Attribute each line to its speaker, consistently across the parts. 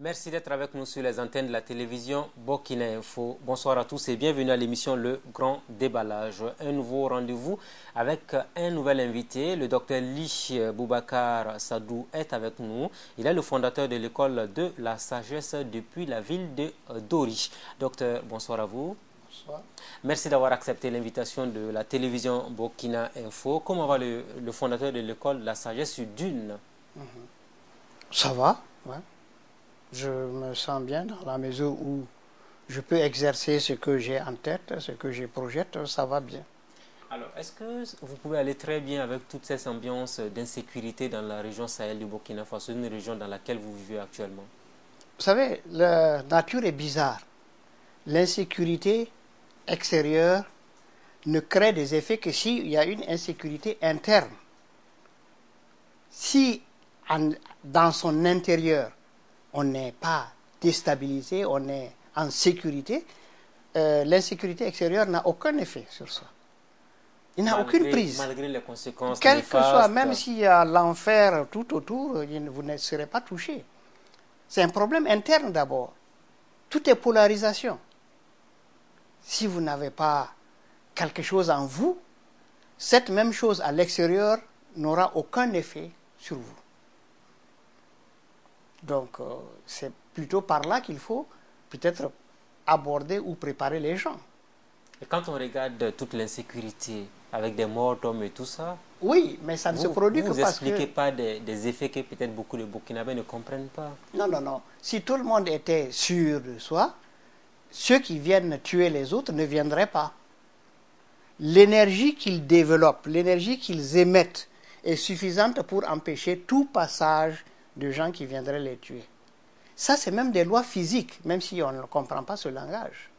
Speaker 1: Merci d'être avec nous sur les antennes de la télévision Burkina Info. Bonsoir à tous et bienvenue à l'émission Le Grand Déballage. Un nouveau rendez-vous avec un nouvel invité. Le docteur Ly Boubacar Sadou est avec nous. Il est le fondateur de l'école de la sagesse depuis la ville de Dori. Docteur, bonsoir à vous.
Speaker 2: Bonsoir.
Speaker 1: Merci d'avoir accepté l'invitation de la télévision Burkina Info. Comment va le fondateur de l'école de la sagesse sur Dune?
Speaker 2: Ça va, ouais. Je me sens bien dans la mesure où je peux exercer ce que j'ai en tête, ce que je projette, ça va bien.
Speaker 1: Alors, est-ce que vous pouvez aller très bien avec toutes ces ambiances d'insécurité dans la région Sahel du Burkina Faso, une région dans laquelle vous vivez actuellement?
Speaker 2: Vous savez, la nature est bizarre. L'insécurité extérieure ne crée des effets que s'il y a une insécurité interne. Si dans son intérieur, on n'est pas déstabilisé, on est en sécurité, l'insécurité extérieure n'a aucun effet sur soi. Il n'a aucune prise.
Speaker 1: Malgré les conséquences
Speaker 2: Quel que soit,
Speaker 1: néfastes.
Speaker 2: même s'il y a l'enfer tout autour, vous ne serez pas touché. C'est un problème interne d'abord. Tout est polarisation. Si vous n'avez pas quelque chose en vous, cette même chose à l'extérieur n'aura aucun effet sur vous. Donc, c'est plutôt par là qu'il faut peut-être aborder ou préparer les gens.
Speaker 1: Et quand on regarde toute l'insécurité, avec des morts d'hommes et tout ça,
Speaker 2: oui, mais ça ne se produit que parce que...
Speaker 1: Vous n'expliquez pas des effets que peut-être beaucoup de Burkinabés ne comprennent pas.
Speaker 2: Non, non, non. Si tout le monde était sûr de soi, ceux qui viennent tuer les autres ne viendraient pas. L'énergie qu'ils développent, l'énergie qu'ils émettent est suffisante pour empêcher tout passage de gens qui viendraient les tuer. Ça, c'est même des lois physiques, même si on ne comprend pas ce langage.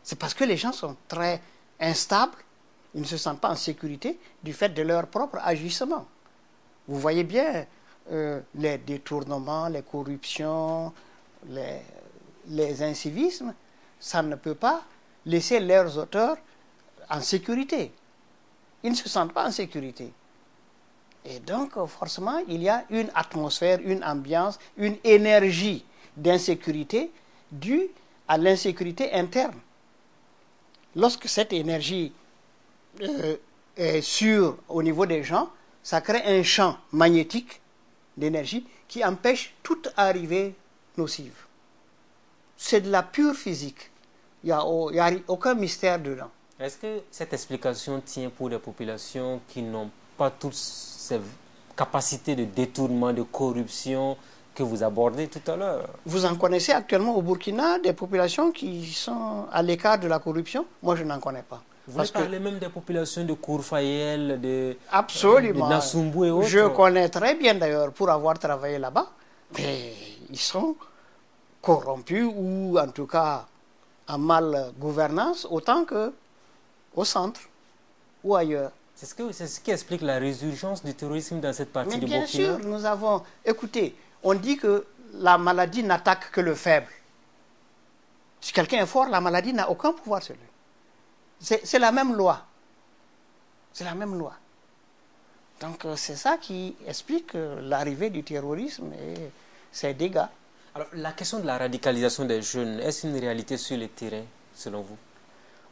Speaker 2: C'est parce que les gens sont très instables, ils ne se sentent pas en sécurité du fait de leur propre agissement. Vous voyez bien les détournements, les corruptions, les incivismes, ça ne peut pas laisser leurs auteurs en sécurité. Ils ne se sentent pas en sécurité. Et donc, forcément, il y a une atmosphère, une ambiance, une énergie d'insécurité due à l'insécurité interne. Lorsque cette énergie est sûre au niveau des gens, ça crée un champ magnétique d'énergie qui empêche toute arrivée nocive. C'est de la pure physique. Il n'y a aucun mystère dedans.
Speaker 1: Est-ce que cette explication tient pour des populations qui n'ont pas toutes ces capacités de détournement, de corruption que vous abordez tout à l'heure?
Speaker 2: Vous en connaissez actuellement au Burkina des populations qui sont à l'écart de la corruption? Moi, je n'en connais pas.
Speaker 1: Vous parlez même des populations de Kourfayel, de Nassoumbou et autres?
Speaker 2: Je connais très bien d'ailleurs pour avoir travaillé là-bas. Mais ils sont corrompus ou en tout cas en mal gouvernance autant qu'au centre ou ailleurs.
Speaker 1: C'est ce qui explique la résurgence du terrorisme dans cette partie du Burkina?
Speaker 2: Mais bien sûr, nous avons... Écoutez, on dit que la maladie n'attaque que le faible. Si quelqu'un est fort, la maladie n'a aucun pouvoir sur lui. C'est la même loi. C'est la même loi. Donc c'est ça qui explique l'arrivée du terrorisme et ses dégâts.
Speaker 1: Alors la question de la radicalisation des jeunes, est-ce une réalité sur le terrain, selon vous?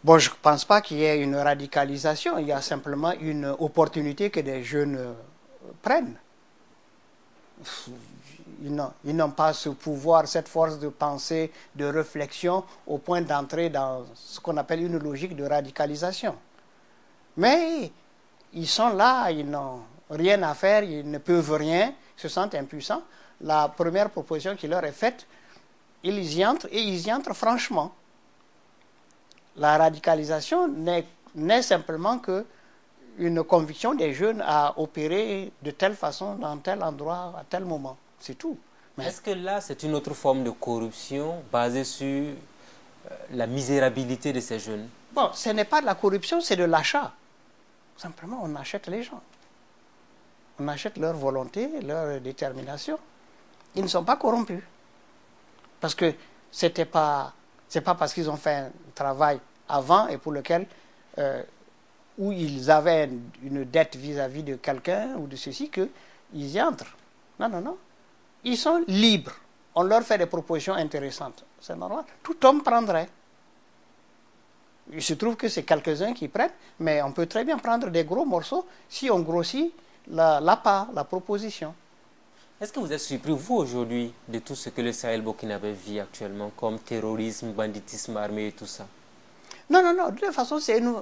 Speaker 2: Bon, je ne pense pas qu'il y ait une radicalisation. Il y a simplement une opportunité que des jeunes prennent. Ils n'ont pas ce pouvoir, cette force de pensée, de réflexion, au point d'entrer dans ce qu'on appelle une logique de radicalisation. Mais ils sont là, ils n'ont rien à faire, ils ne peuvent rien, ils se sentent impuissants. La première proposition qui leur est faite, ils y entrent et ils y entrent franchement. La radicalisation n'est simplement qu'une conviction des jeunes à opérer de telle façon, dans tel endroit, à tel moment. C'est tout.
Speaker 1: Est-ce que là, c'est une autre forme de corruption basée sur la misérabilité de ces jeunes?
Speaker 2: Bon, ce n'est pas de la corruption, c'est de l'achat. Simplement, on achète les gens. On achète leur volonté, leur détermination. Ils ne sont pas corrompus. Parce que c'est pas parce qu'ils ont fait un travail avant et pour lequel, où ils avaient une dette vis-à-vis de quelqu'un ou de ceci, qu'ils y entrent. Non, non, non. Ils sont libres. on leur fait des propositions intéressantes. C'est normal. Tout homme prendrait. Il se trouve que c'est quelques-uns qui prennent, mais on peut très bien prendre des gros morceaux si on grossit la proposition.
Speaker 1: Est-ce que vous êtes surpris, vous, aujourd'hui, de tout ce que le Sahel burkinabé vit actuellement, comme terrorisme, banditisme armé et tout ça?
Speaker 2: Non, non, non. De toute façon, c'est une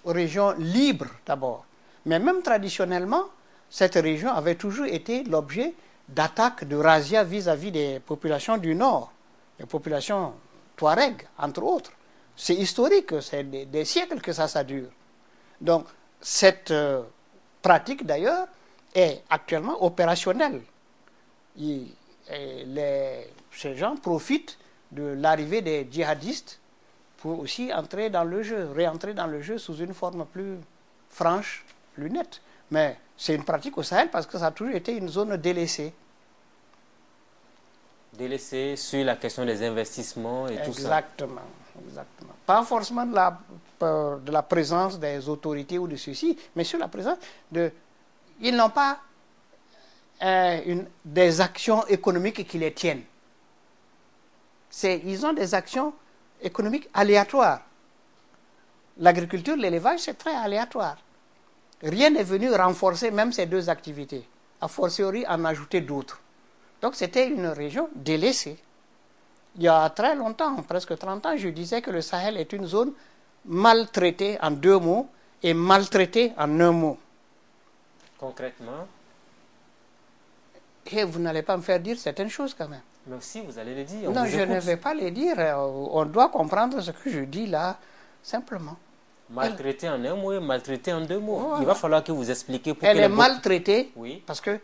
Speaker 2: région libre, d'abord. Mais même traditionnellement, cette région avait toujours été l'objet d'attaques, de razzias vis-à-vis des populations du Nord, les populations touareg, entre autres. C'est historique, c'est des siècles que ça dure. Donc, cette pratique, d'ailleurs, est actuellement opérationnelle. Ces gens profitent de l'arrivée des djihadistes pour aussi entrer dans le jeu, réentrer dans le jeu sous une forme plus franche, plus nette. Mais c'est une pratique au Sahel parce que ça a toujours été une zone délaissée.
Speaker 1: Délaissée sur la question des investissements et tout ça.
Speaker 2: Exactement, exactement. Pas forcément de la présence des autorités ou de ceci, mais sur la présence de... Ils n'ont pas des actions économiques qui les tiennent. Ils ont des actions économiques aléatoires. L'agriculture, l'élevage, c'est très aléatoire. Rien n'est venu renforcer même ces deux activités, a fortiori en ajouter d'autres. Donc c'était une région délaissée. Il y a très longtemps, presque 30 ans, je disais que le Sahel est une zone maltraitée en 2 mots et maltraitée en 1 mot.
Speaker 1: Concrètement?
Speaker 2: Et vous n'allez pas me faire dire certaines choses quand même.
Speaker 1: Mais si, vous allez les dire.
Speaker 2: Non, je ne vais pas les dire. On doit comprendre ce que je dis là, simplement.
Speaker 1: Maltraité en 1 mot et maltraité en 2 mots.
Speaker 2: Voilà.
Speaker 1: Il va falloir que vous expliquiez
Speaker 2: Elle est maltraitée parce que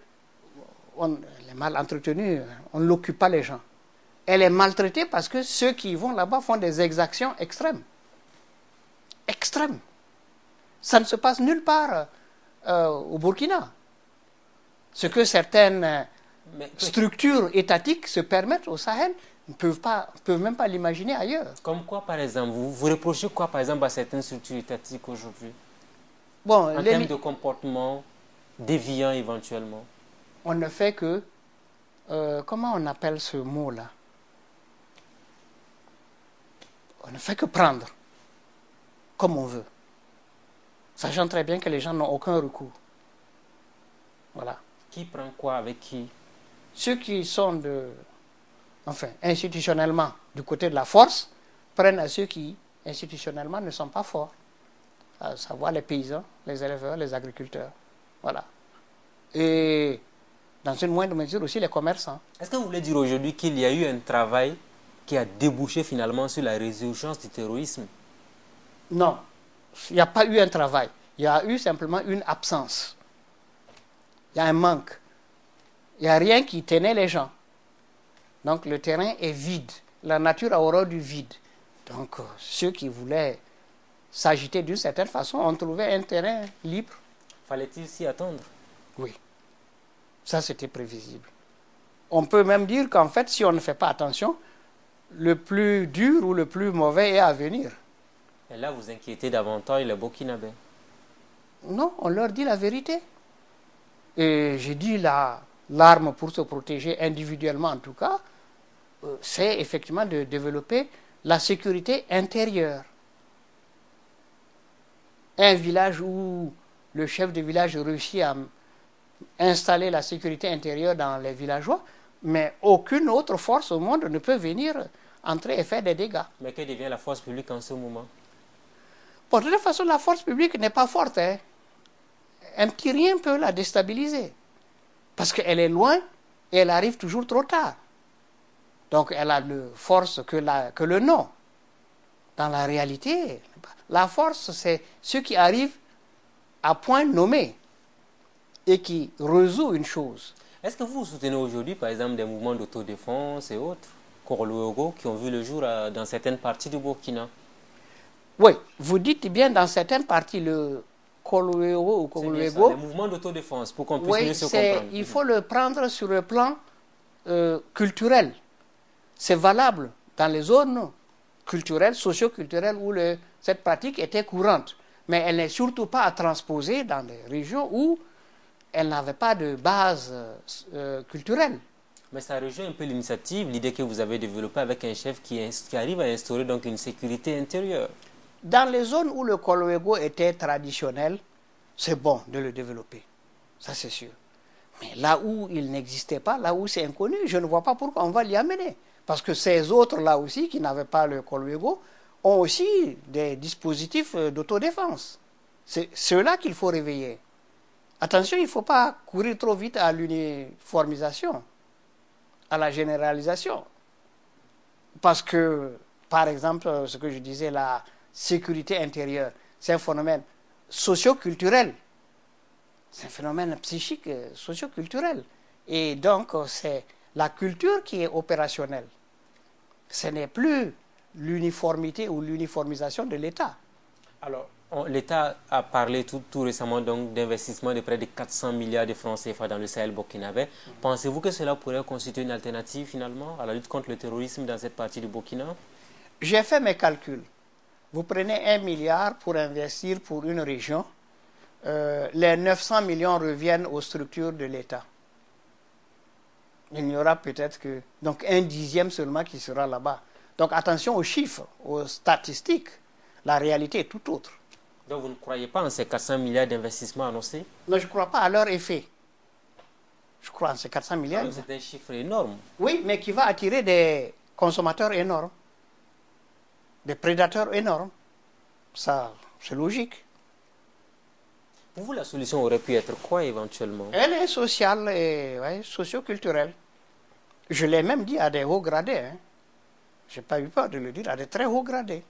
Speaker 2: elle est mal entretenue, on ne l'occupe pas les gens. Elle est maltraitée parce que ceux qui vont là-bas font des exactions extrêmes. Extrêmes. Ça ne se passe nulle part au Burkina. Ce que certaines structures étatiques se permettent au Sahel ne peuvent même pas l'imaginer ailleurs.
Speaker 1: Comme quoi, par exemple, vous reprochez quoi, par exemple, à certaines structures étatiques aujourd'hui?
Speaker 2: Bon,
Speaker 1: en termes de comportement déviant éventuellement.
Speaker 2: On ne fait que... comment on appelle ce mot-là? On ne fait que prendre, comme on veut, sachant très bien que les gens n'ont aucun recours. Voilà.
Speaker 1: Qui prend quoi avec qui?
Speaker 2: Ceux qui sont institutionnellement du côté de la force prennent à ceux qui institutionnellement ne sont pas forts, à savoir les paysans, les éleveurs, les agriculteurs. Voilà. Et dans une moindre mesure aussi les commerçants.
Speaker 1: Est-ce que vous voulez dire aujourd'hui qu'il y a eu un travail qui a débouché finalement sur la résurgence du terrorisme?
Speaker 2: Non, il n'y a pas eu un travail. Il y a eu simplement une absence. Il y a un manque. Il n'y a rien qui tenait les gens. Donc le terrain est vide. La nature a horreur du vide. Donc ceux qui voulaient s'agiter d'une certaine façon ont trouvé un terrain libre.
Speaker 1: Fallait-il s'y attendre?
Speaker 2: Oui. Ça, c'était prévisible. On peut même dire qu'en fait, si on ne fait pas attention, le plus dur ou le plus mauvais est à venir.
Speaker 1: Et là, vous inquiétez davantage les Burkinabés?
Speaker 2: Non, on leur dit la vérité. Et j'ai dit l'arme pour se protéger individuellement en tout cas, c'est effectivement de développer la sécurité intérieure. Un village où le chef de village réussit à installer la sécurité intérieure dans les villageois, mais aucune autre force au monde ne peut venir entrer et faire des dégâts.
Speaker 1: Mais que devient la force publique en ce moment?
Speaker 2: Bon, de toute façon, la force publique n'est pas forte. Hein. Un petit rien peut la déstabiliser. Parce qu'elle est loin et elle arrive toujours trop tard. Donc elle a de force que le nom. Dans la réalité, la force, c'est ce qui arrive à point nommé et qui résout une chose.
Speaker 1: Est-ce que vous soutenez aujourd'hui, par exemple, des mouvements d'autodéfense et autres, Korluego, qui ont vu le jour dans certaines parties du Burkina?
Speaker 2: Oui, vous dites bien dans certaines parties, le Korluego ou Korluego.
Speaker 1: Les mouvements d'autodéfense, pour qu'on puisse mieux se comprendre.
Speaker 2: Il faut le prendre sur le plan culturel. C'est valable dans les zones culturelles, socio-culturelles où cette pratique était courante. Mais elle n'est surtout pas à transposer dans des régions où elle n'avait pas de base culturelle.
Speaker 1: Mais ça rejoint un peu l'initiative, l'idée que vous avez développée avec un chef qui arrive à instaurer donc une sécurité intérieure.
Speaker 2: Dans les zones où le Kolwego était traditionnel, c'est bon de le développer. Ça, c'est sûr. Mais là où il n'existait pas, là où c'est inconnu, je ne vois pas pourquoi on va l'y amener. Parce que ces autres-là aussi, qui n'avaient pas le Kolwego, ont aussi des dispositifs d'autodéfense. C'est ceux-là qu'il faut réveiller. Attention, il ne faut pas courir trop vite à l'uniformisation, à la généralisation. Parce que, par exemple, ce que je disais, la sécurité intérieure, c'est un phénomène socio-culturel. C'est un phénomène psychique, socio-culturel. Et donc, c'est la culture qui est opérationnelle. Ce n'est plus l'uniformité ou l'uniformisation de l'État.
Speaker 1: Alors, l'État a parlé tout récemment d'investissement de près de 400 milliards de francs CFA dans le Sahel burkinabé. Pensez-vous que cela pourrait constituer une alternative finalement à la lutte contre le terrorisme dans cette partie du Burkina?
Speaker 2: J'ai fait mes calculs. Vous prenez 1 milliard pour investir pour une région. Les 900 millions reviennent aux structures de l'État. Il n'y aura peut-être que donc 1/10 seulement qui sera là-bas. Donc attention aux chiffres, aux statistiques. La réalité est tout autre.
Speaker 1: Donc vous ne croyez pas en ces 400 milliards d'investissements annoncés?
Speaker 2: Non, je ne crois pas à leur effet. Je crois en ces 400 milliards.
Speaker 1: C'est un chiffre énorme.
Speaker 2: Oui, mais qui va attirer des consommateurs énormes, des prédateurs énormes. Ça, c'est logique.
Speaker 1: Pour vous, la solution aurait pu être quoi éventuellement?
Speaker 2: Elle est sociale et socio-culturelle. Je l'ai même dit à des hauts gradés. Hein. Je n'ai pas eu peur de le dire, à des très hauts gradés.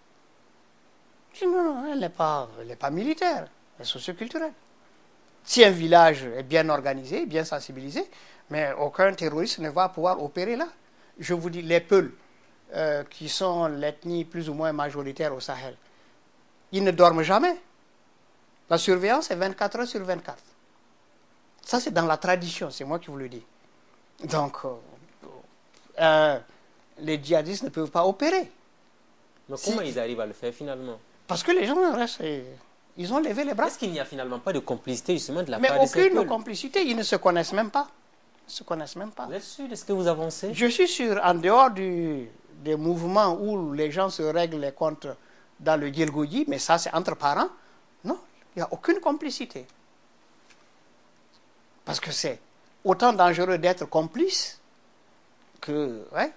Speaker 2: Je dis non, elle n'est pas militaire, elle est socio-culturelle. Si un village est bien organisé, bien sensibilisé, mais aucun terroriste ne va pouvoir opérer là. Je vous dis, les Peuls, qui sont l'ethnie plus ou moins majoritaire au Sahel, ils ne dorment jamais. La surveillance est 24 heures sur 24. Ça, c'est dans la tradition, c'est moi qui vous le dis. Donc, les djihadistes ne peuvent pas opérer.
Speaker 1: Mais comment ils arrivent à le faire finalement?
Speaker 2: Parce que les gens restent, ils ont levé les bras.
Speaker 1: Est-ce qu'il n'y a finalement pas de complicité justement de la part de ces
Speaker 2: Mais
Speaker 1: Peuls?
Speaker 2: aucune complicité, ils ne se connaissent même pas. Ils ne se connaissent même pas.
Speaker 1: Vous êtes sûr de ce que vous avancez?
Speaker 2: Je suis sûr, en dehors des mouvements où les gens se règlent les comptes dans le Guilgoudi, mais ça c'est entre parents, non, il n'y a aucune complicité. Parce que c'est autant dangereux d'être complice que... Ouais.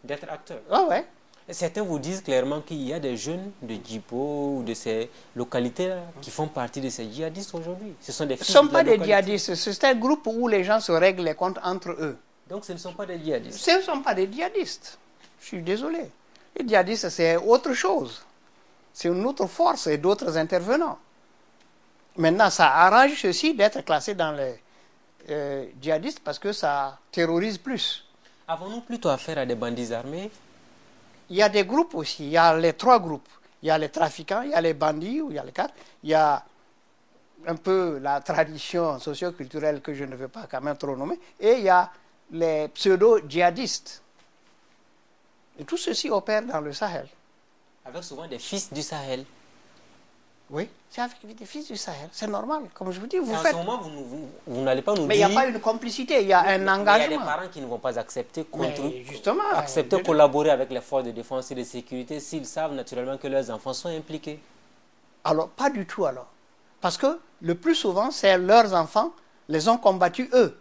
Speaker 1: D'être acteur.
Speaker 2: Ah ouais.
Speaker 1: Certains vous disent clairement qu'il y a des jeunes de Djibo ou de ces localités qui font partie de ces djihadistes aujourd'hui. Ce sont des fils
Speaker 2: Ce ne sont
Speaker 1: de
Speaker 2: pas
Speaker 1: la
Speaker 2: des
Speaker 1: localité.
Speaker 2: djihadistes, c'est un groupe où les gens se règlent les comptes entre eux.
Speaker 1: Donc ce ne sont pas des djihadistes.
Speaker 2: Ce ne sont pas des djihadistes. Je suis désolé. Les djihadistes, c'est autre chose. C'est une autre force et d'autres intervenants. Maintenant, ça arrange ceci d'être classé dans les djihadistes parce que ça terrorise plus.
Speaker 1: Avons-nous plutôt affaire à des bandits armés?
Speaker 2: Il y a des groupes aussi. Il y a les trois groupes. Il y a les trafiquants, il y a les bandits, ou il y a les quatre. Il y a un peu la tradition socio-culturelle que je ne veux pas quand même trop nommer. Et il y a les pseudo-djihadistes. Et tout ceci opère dans le Sahel.
Speaker 1: Avec souvent des fils du Sahel.
Speaker 2: Oui, c'est avec des fils du Sahel. C'est normal. Comme je vous dis, vous
Speaker 1: En
Speaker 2: faites...
Speaker 1: ce moment, vous n'allez pas nous
Speaker 2: Mais il
Speaker 1: dire...
Speaker 2: n'y a pas une complicité, il y a un
Speaker 1: Mais il y a
Speaker 2: engagement.
Speaker 1: des parents qui ne vont pas accepter,
Speaker 2: Justement,
Speaker 1: collaborer avec les forces de défense et de sécurité s'ils savent naturellement que leurs enfants sont impliqués.
Speaker 2: Alors, pas du tout alors. Parce que le plus souvent, c'est leurs enfants les ont combattus eux.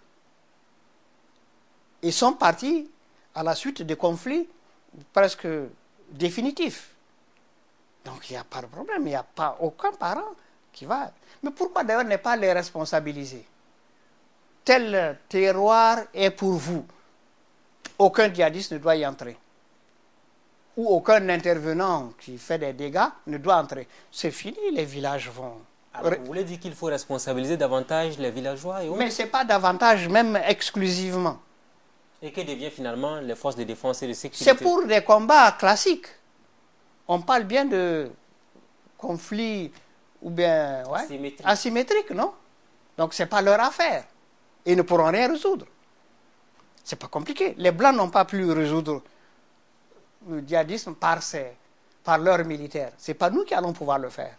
Speaker 2: Ils sont partis à la suite de conflits presque définitifs. Donc, il n'y a pas de problème, il n'y a pas aucun parent qui va... Mais pourquoi d'ailleurs ne pas les responsabiliser? Tel terroir est pour vous. Aucun djihadiste ne doit y entrer. Ou aucun intervenant qui fait des dégâts ne doit entrer. C'est fini, les villages vont...
Speaker 1: Alors, vous voulez dire qu'il faut responsabiliser davantage les villageois et autres?
Speaker 2: Mais ce n'est pas davantage, même exclusivement.
Speaker 1: Et que deviennent finalement les forces de défense et de sécurité?
Speaker 2: C'est pour des combats classiques. On parle bien de conflits ou bien asymétriques, non? Donc ce n'est pas leur affaire. Ils ne pourront rien résoudre. Ce n'est pas compliqué. Les Blancs n'ont pas pu résoudre le djihadisme par leurs militaires. Ce n'est pas nous qui allons pouvoir le faire.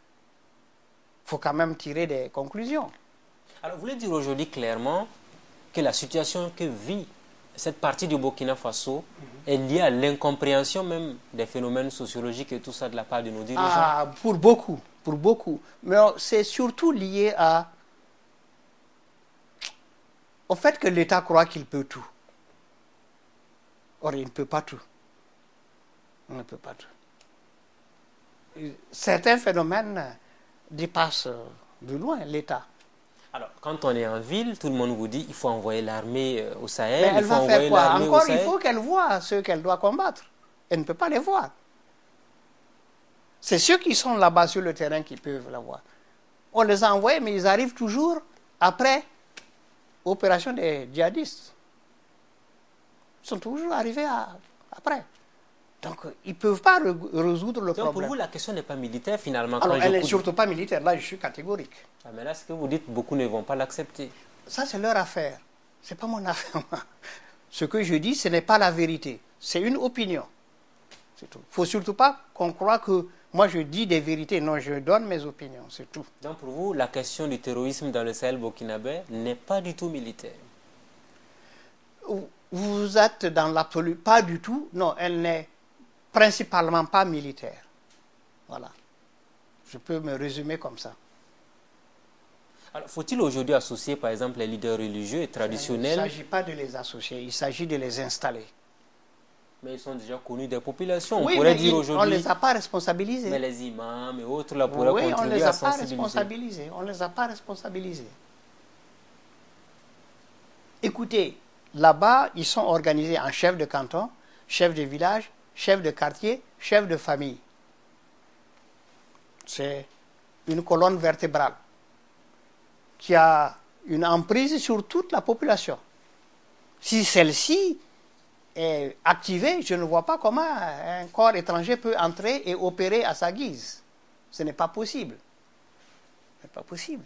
Speaker 2: Il faut quand même tirer des conclusions.
Speaker 1: Alors vous voulez dire aujourd'hui clairement que la situation que vit cette partie du Burkina Faso est liée à l'incompréhension même des phénomènes sociologiques et tout ça de la part de nos dirigeants?
Speaker 2: Ah, pour beaucoup, pour beaucoup. Mais c'est surtout lié au fait que l'État croit qu'il peut tout. Or, il ne peut pas tout. On ne peut pas tout. Certains phénomènes dépassent de loin l'État.
Speaker 1: Alors, quand on est en ville, tout le monde vous dit qu'il faut envoyer l'armée au
Speaker 2: Mais
Speaker 1: Sahel, il
Speaker 2: elle
Speaker 1: faut
Speaker 2: va faire
Speaker 1: envoyer
Speaker 2: quoi?
Speaker 1: l'armée au
Speaker 2: Encore, il
Speaker 1: Sahel.
Speaker 2: faut qu'elle voie ceux qu'elle doit combattre. Elle ne peut pas les voir. C'est ceux qui sont là-bas sur le terrain qui peuvent la voir. On les a envoyés, mais ils arrivent toujours après l'opération des djihadistes. Ils sont toujours arrivés après. Donc, ils ne peuvent pas résoudre le
Speaker 1: Donc, pour
Speaker 2: problème.
Speaker 1: vous, la question n'est pas militaire finalement.
Speaker 2: Alors,
Speaker 1: quand
Speaker 2: elle n'est
Speaker 1: j'écoute-
Speaker 2: surtout pas militaire. Là, je suis catégorique.
Speaker 1: Ah, mais là, ce que vous dites, beaucoup ne vont pas l'accepter.
Speaker 2: Ça, c'est leur affaire. Ce n'est pas mon affaire. Ce que je dis, ce n'est pas la vérité. C'est une opinion. C'est tout. Il ne faut surtout pas qu'on croie que moi, je dis des vérités. Non, je donne mes opinions. C'est tout.
Speaker 1: Donc, pour vous, la question du terrorisme dans le Sahel burkinabé n'est pas du tout militaire.
Speaker 2: Vous êtes dans l'absolu. Pas du tout. Non, elle n'est principalement pas militaire. Voilà. Je peux me résumer comme ça.
Speaker 1: Alors, faut-il aujourd'hui associer, par exemple, les leaders religieux et
Speaker 2: Il ne
Speaker 1: traditionnels,
Speaker 2: s'agit pas de les associer. Il s'agit de les installer.
Speaker 1: mais ils sont déjà connus des populations?
Speaker 2: Oui,
Speaker 1: On pourrait
Speaker 2: mais
Speaker 1: dire
Speaker 2: on ne
Speaker 1: aujourd'hui,
Speaker 2: les a pas responsabilisés.
Speaker 1: mais les imams et autres là pourraient
Speaker 2: Oui, on ne
Speaker 1: contribuer
Speaker 2: les
Speaker 1: à
Speaker 2: a pas
Speaker 1: sensibiliser.
Speaker 2: responsabilisés. On ne les a pas responsabilisés. Écoutez, là-bas, ils sont organisés en chef de canton, chef de village, chef de quartier, chef de famille. C'est une colonne vertébrale qui a une emprise sur toute la population. Si celle-ci est activée, je ne vois pas comment un corps étranger peut entrer et opérer à sa guise. Ce n'est pas possible. Ce n'est pas possible.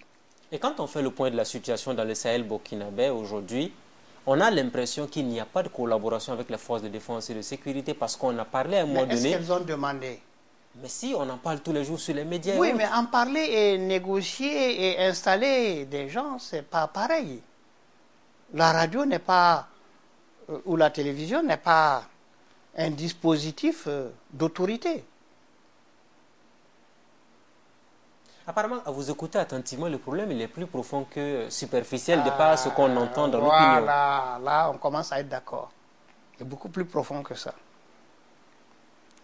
Speaker 1: Et quand on fait le point de la situation dans le Sahel burkinabé aujourd'hui, on a l'impression qu'il n'y a pas de collaboration avec les forces de défense et de sécurité parce qu'on a parlé à un
Speaker 2: Mais
Speaker 1: moment
Speaker 2: est-ce
Speaker 1: donné.
Speaker 2: qu'elles ont demandé?
Speaker 1: Mais si, on en parle tous les jours sur les médias. et
Speaker 2: Oui,
Speaker 1: autres.
Speaker 2: mais en parler et négocier et installer des gens, c'est pas pareil. La radio n'est pas, ou la télévision n'est pas un dispositif d'autorité.
Speaker 1: Apparemment, à vous écouter attentivement, le problème il est plus profond que superficiel de par ce qu'on entend dans l'opinion.
Speaker 2: Voilà, là on commence à être d'accord. C'est beaucoup plus profond que ça.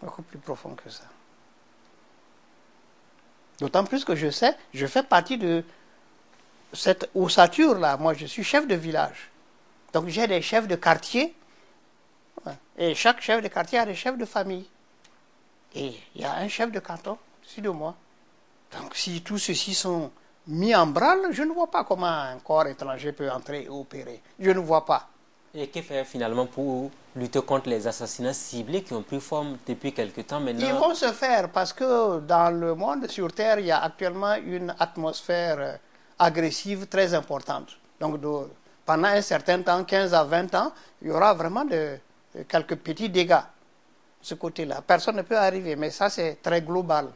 Speaker 2: Beaucoup plus profond que ça. D'autant plus que je sais, je fais partie de cette ossature-là. Moi, je suis chef de village. Donc, j'ai des chefs de quartier. Et chaque chef de quartier a des chefs de famille. Et il y a un chef de canton au-dessus de moi. Donc, si tous ceux-ci sont mis en branle, je ne vois pas comment un corps étranger peut entrer et opérer. Je ne vois pas.
Speaker 1: Et que faire finalement pour lutter contre les assassinats ciblés qui ont pris forme depuis quelque temps maintenant?
Speaker 2: Ils vont se faire parce que dans le monde sur Terre, il y a actuellement une atmosphère agressive très importante. Donc, pendant un certain temps, 15 à 20 ans, il y aura vraiment quelques petits dégâts de ce côté-là. Personne ne peut arriver, mais ça, c'est très global.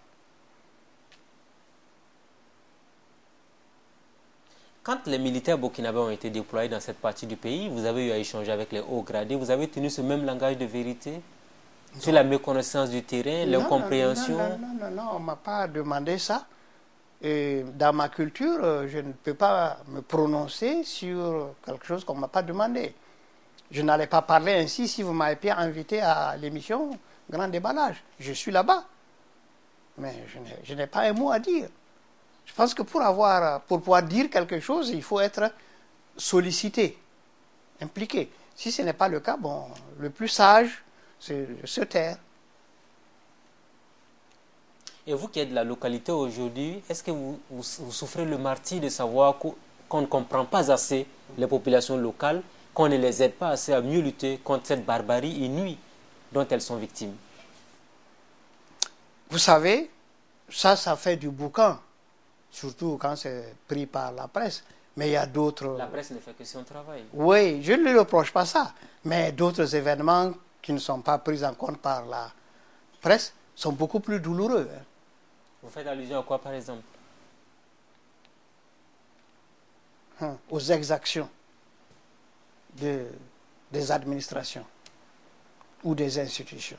Speaker 1: Quand les militaires burkinabés ont été déployés dans cette partie du pays, vous avez eu à échanger avec les hauts gradés, vous avez tenu ce même langage de vérité sur la méconnaissance du terrain, l'incompréhension?
Speaker 2: Non, on ne m'a pas demandé ça. Et dans ma culture, je ne peux pas me prononcer sur quelque chose qu'on ne m'a pas demandé. Je n'allais pas parler ainsi si vous m'avez pas invité à l'émission Grand Déballage. Je suis là-bas. Mais je n'ai pas un mot à dire. Je pense que pour pouvoir dire quelque chose, il faut être sollicité, impliqué. Si ce n'est pas le cas, bon, le plus sage, c'est de se taire.
Speaker 1: Et vous qui êtes de la localité aujourd'hui, est-ce que vous souffrez le martyre de savoir qu'on ne comprend pas assez les populations locales, qu'on ne les aide pas assez à mieux lutter contre cette barbarie inouïe dont elles sont victimes?
Speaker 2: Vous savez, ça fait du boucan, surtout quand c'est pris par la presse. Mais il y a d'autres...
Speaker 1: La presse ne fait que son travail.
Speaker 2: Oui, je ne lui reproche pas ça. Mais d'autres événements qui ne sont pas pris en compte par la presse sont beaucoup plus douloureux.
Speaker 1: Vous faites allusion à quoi, par exemple?
Speaker 2: Aux exactions de des administrations ou des institutions.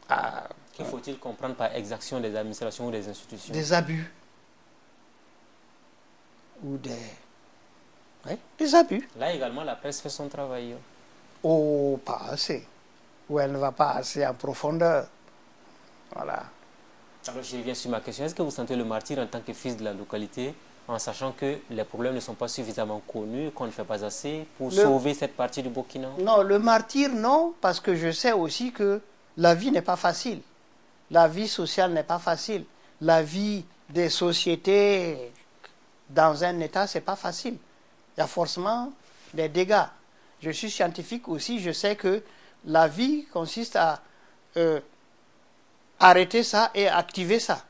Speaker 1: Que faut-il comprendre par exaction des administrations ou des institutions?
Speaker 2: Des abus. Ou des abus.
Speaker 1: Là également, la presse fait son travail.
Speaker 2: Oh, pas assez. Ou elle ne va pas assez en profondeur. Voilà.
Speaker 1: Alors je reviens sur ma question. Est-ce que vous sentez le martyre en tant que fils de la localité, en sachant que les problèmes ne sont pas suffisamment connus, qu'on ne fait pas assez pour sauver cette partie du Burkina?
Speaker 2: Non, le martyr, non, parce que je sais aussi que la vie n'est pas facile. La vie sociale n'est pas facile. La vie des sociétés dans un État, ce n'est pas facile. Il y a forcément des dégâts. Je suis scientifique aussi, je sais que la vie consiste à arrêter ça et activer ça,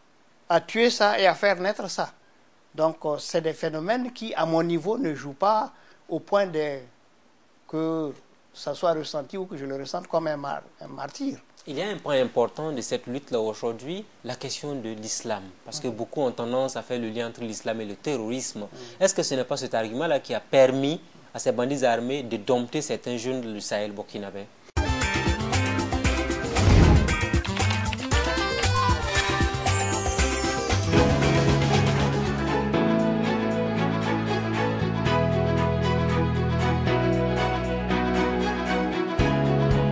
Speaker 2: à tuer ça et à faire naître ça. Donc, c'est des phénomènes qui, à mon niveau, ne jouent pas au point que ça soit ressenti ou que je le ressente comme un martyr.
Speaker 1: Il y a un point important de cette lutte-là aujourd'hui, la question de l'islam. Parce que beaucoup ont tendance à faire le lien entre l'islam et le terrorisme. Est-ce que ce n'est pas cet argument-là qui a permis à ces bandits armés de dompter certains jeunes du Sahel burkinabé?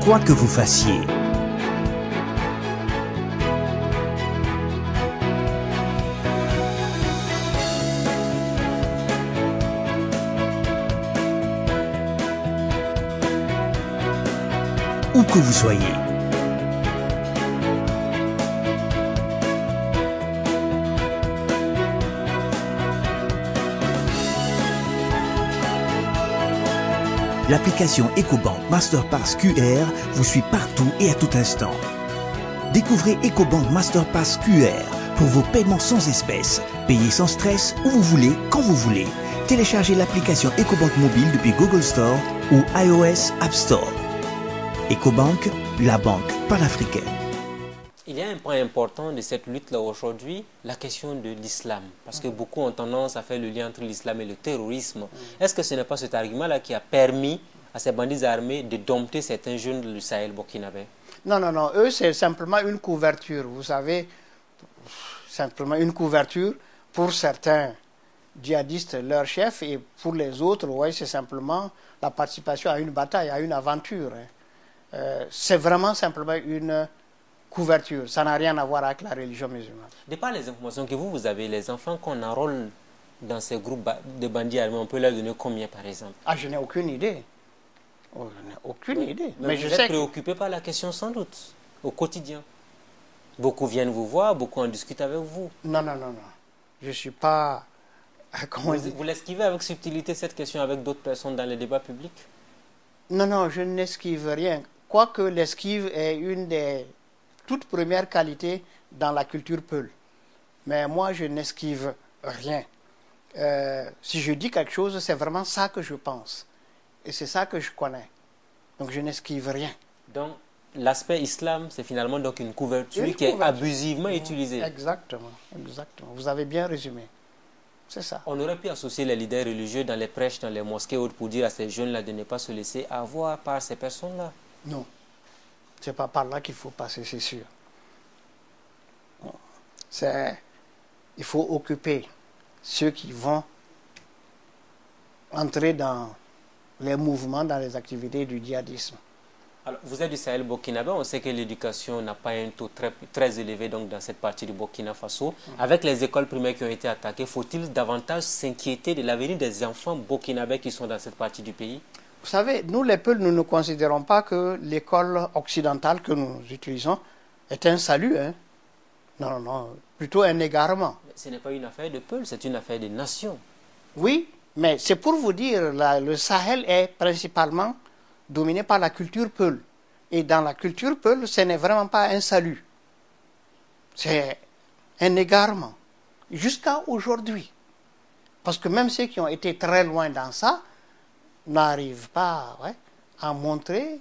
Speaker 3: Quoi que vous fassiez, où que vous soyez, l'application EcoBank Masterpass QR vous suit partout et à tout instant. Découvrez EcoBank Masterpass QR pour vos paiements sans espèces. Payez sans stress, où vous voulez, quand vous voulez. Téléchargez l'application EcoBank mobile depuis Google Store ou iOS App Store. EcoBank, la banque panafricaine.
Speaker 1: Il y a un point important de cette lutte-là aujourd'hui, la question de l'islam. Parce que beaucoup ont tendance à faire le lien entre l'islam et le terrorisme. Est-ce que ce n'est pas cet argument-là qui a permis à ces bandits armés de dompter certains jeunes du Sahel burkinabé?
Speaker 2: Non, non, non. Eux, c'est simplement une couverture. Vous savez, simplement une couverture pour certains djihadistes, leurs chefs, et pour les autres, ouais, c'est simplement la participation à une bataille, à une aventure. C'est vraiment simplement une couverture. Ça n'a rien à voir avec la religion musulmane.
Speaker 1: De par les informations que vous avez, les enfants qu'on enrôle dans ces groupes de bandits armés, on peut leur donner combien par exemple?
Speaker 2: Ah, je n'ai aucune idée. Oh, je n'ai aucune idée.
Speaker 1: Mais
Speaker 2: je
Speaker 1: vous
Speaker 2: sais
Speaker 1: êtes préoccupé par la question sans doute, au quotidien. Beaucoup viennent vous voir, beaucoup en discutent avec vous.
Speaker 2: Non, non, non, non. Je ne suis pas...
Speaker 1: Vous l'esquivez avec subtilité cette question avec d'autres personnes dans les débats publics?
Speaker 2: Non, non, je n'esquive rien. Quoique l'esquive est une des toutes premières qualités dans la culture peul. Mais moi, je n'esquive rien. Si je dis quelque chose, c'est vraiment ça que je pense. Et c'est ça que je connais. Donc, je n'esquive rien.
Speaker 1: Donc, l'aspect islam, c'est finalement donc une couverture qui est abusivement utilisée.
Speaker 2: Exactement, exactement. Vous avez bien résumé. C'est ça.
Speaker 1: On aurait pu associer les leaders religieux dans les prêches, dans les mosquées, pour dire à ces jeunes-là de ne pas se laisser avoir par ces personnes-là.
Speaker 2: Non. C'est pas par là qu'il faut passer, c'est sûr. Il faut occuper ceux qui vont entrer dans les mouvements, dans les activités du djihadisme.
Speaker 1: Alors, vous êtes du Sahel burkinabé, on sait que l'éducation n'a pas un taux très élevé donc, dans cette partie du Burkina Faso. Avec les écoles primaires qui ont été attaquées, faut-il davantage s'inquiéter de l'avenir des enfants burkinabés qui sont dans cette partie du pays?
Speaker 2: Vous savez, nous les Peuls, nous ne considérons pas que l'école occidentale que nous utilisons est un salut. Hein? Non, non, non, plutôt un égarement.
Speaker 1: Mais ce n'est pas une affaire de Peuls, c'est une affaire de nation.
Speaker 2: Oui, mais c'est pour vous dire, le Sahel est principalement dominé par la culture peul. Et dans la culture peul, ce n'est vraiment pas un salut. C'est un égarement. Jusqu'à aujourd'hui. Parce que même ceux qui ont été très loin dans ça n'arrivent pas à montrer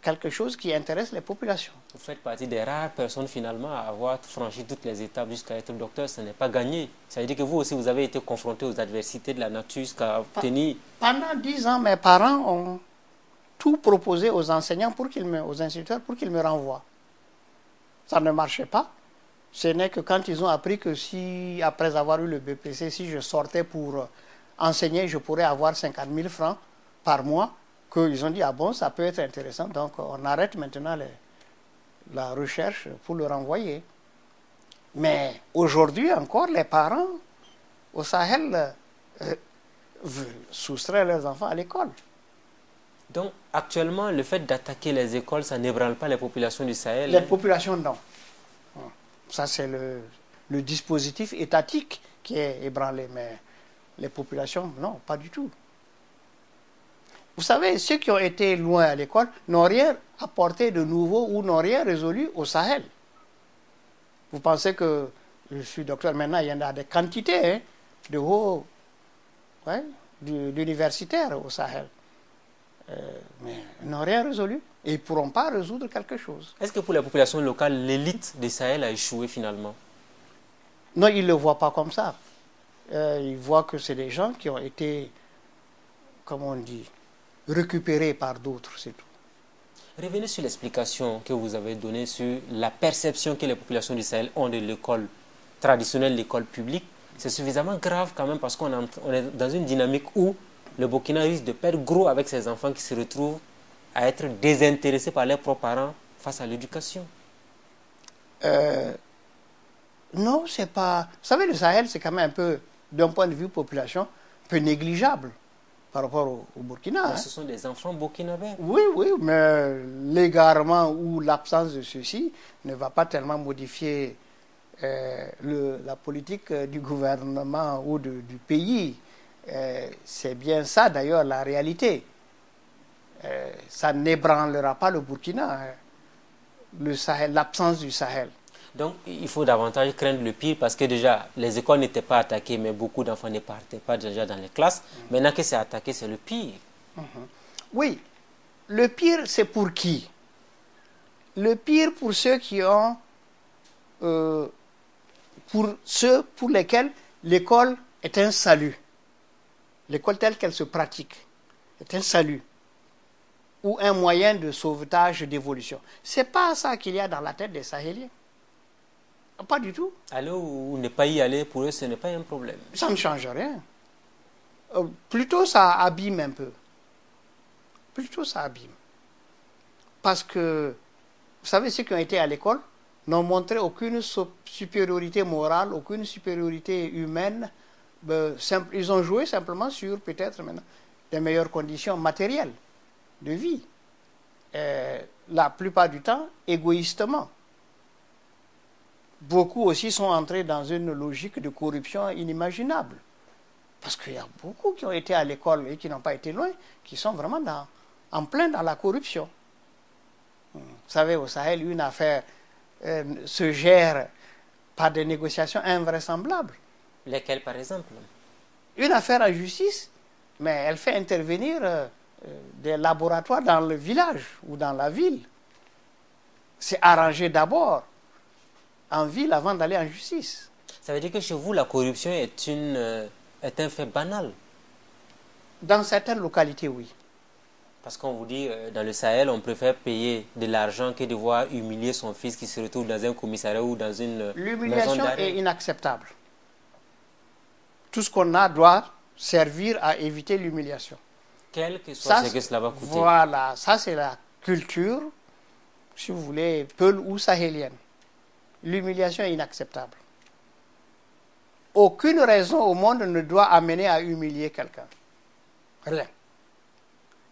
Speaker 2: quelque chose qui intéresse les populations.
Speaker 1: Vous faites partie des rares personnes finalement à avoir franchi toutes les étapes jusqu'à être docteur. Ce n'est pas gagné. Ça veut dire que vous aussi, vous avez été confronté aux adversités de la nature jusqu'à obtenir...
Speaker 2: Pendant 10 ans, mes parents ont tout proposé aux enseignants, aux instituteurs, pour qu'ils me renvoient. Ça ne marchait pas. Ce n'est que quand ils ont appris que si, après avoir eu le BPC, si je sortais pour enseigner, je pourrais avoir 50 000 francs par mois, qu'ils ont dit, ah bon, ça peut être intéressant, donc on arrête maintenant la recherche pour le renvoyer. Mais aujourd'hui encore, les parents au Sahel veulent soustraire leurs enfants à l'école.
Speaker 1: Donc, actuellement, le fait d'attaquer les écoles, ça n'ébranle pas les populations du Sahel?
Speaker 2: Les populations, non. Ça, c'est le dispositif étatique qui est ébranlé, mais les populations, non, pas du tout. Vous savez, ceux qui ont été loin à l'école n'ont rien apporté de nouveau ou n'ont rien résolu au Sahel. Vous pensez que je suis docteur maintenant, il y en a des quantités de hauts d'universitaires au Sahel. Mais ils n'ont rien résolu et ils ne pourront pas résoudre quelque chose.
Speaker 1: Est-ce que pour les populations locales, l'élite du Sahel a échoué finalement?
Speaker 2: Non, ils ne le voient pas comme ça. Ils voient que c'est des gens qui ont été, comme on dit, récupérés par d'autres, c'est tout.
Speaker 1: Revenez sur l'explication que vous avez donnée sur la perception que les populations du Sahel ont de l'école traditionnelle, l'école publique. C'est suffisamment grave quand même parce qu'on est dans une dynamique où le Burkina risque de perdre gros avec ses enfants qui se retrouvent à être désintéressés par leurs propres parents face à l'éducation.
Speaker 2: Non, c'est pas... Vous savez, le Sahel, c'est quand même un peu, d'un point de vue population, un peu négligeable par rapport au Burkina.
Speaker 1: Mais ce sont des enfants burkinabés.
Speaker 2: Oui, oui, mais l'égarement ou l'absence de ceci ne va pas tellement modifier la politique du gouvernement ou du pays. C'est bien ça, d'ailleurs, la réalité. Ça n'ébranlera pas le Burkina, le Sahel, l'absence du Sahel.
Speaker 1: Donc, il faut davantage craindre le pire parce que déjà, les écoles n'étaient pas attaquées, mais beaucoup d'enfants ne partaient pas déjà dans les classes. Maintenant que c'est attaqué, c'est le pire.
Speaker 2: Oui, le pire, c'est pour qui? Le pire pour ceux qui ont... pour ceux pour lesquels l'école est un salut. L'école telle qu'elle se pratique est un salut ou un moyen de sauvetage, d'évolution. Ce n'est pas ça qu'il y a dans la tête des Sahéliens. Pas du tout.
Speaker 1: Aller ou ne pas y aller, pour eux, ce n'est pas un problème.
Speaker 2: Ça ne change rien. Plutôt, ça abîme un peu. Plutôt, ça abîme. Parce que, vous savez, ceux qui ont été à l'école n'ont montré aucune supériorité morale, aucune supériorité humaine. Ils ont joué simplement sur, peut-être maintenant, des meilleures conditions matérielles de vie. La plupart du temps, égoïstement. Beaucoup aussi sont entrés dans une logique de corruption inimaginable. Parce qu'il y a beaucoup qui ont été à l'école et qui n'ont pas été loin, qui sont vraiment en plein dans la corruption. Vous savez, au Sahel, une affaire se gère par des négociations invraisemblables.
Speaker 1: Lesquelles, par exemple?
Speaker 2: Une affaire en justice, mais elle fait intervenir des laboratoires dans le village ou dans la ville. C'est arrangé d'abord en ville avant d'aller en justice.
Speaker 1: Ça veut dire que chez vous, la corruption est un fait banal?
Speaker 2: Dans certaines localités, oui.
Speaker 1: Parce qu'on vous dit, dans le Sahel, on préfère payer de l'argent que de voir humilier son fils qui se retrouve dans un commissariat ou dans une maison d'arrêt.
Speaker 2: L'humiliation est inacceptable. Tout ce qu'on a doit servir à éviter l'humiliation.
Speaker 1: Quel que soit ce que cela va coûter.
Speaker 2: Voilà, ça c'est la culture, si vous voulez, peul ou sahélienne. L'humiliation est inacceptable. Aucune raison au monde ne doit amener à humilier quelqu'un. Rien.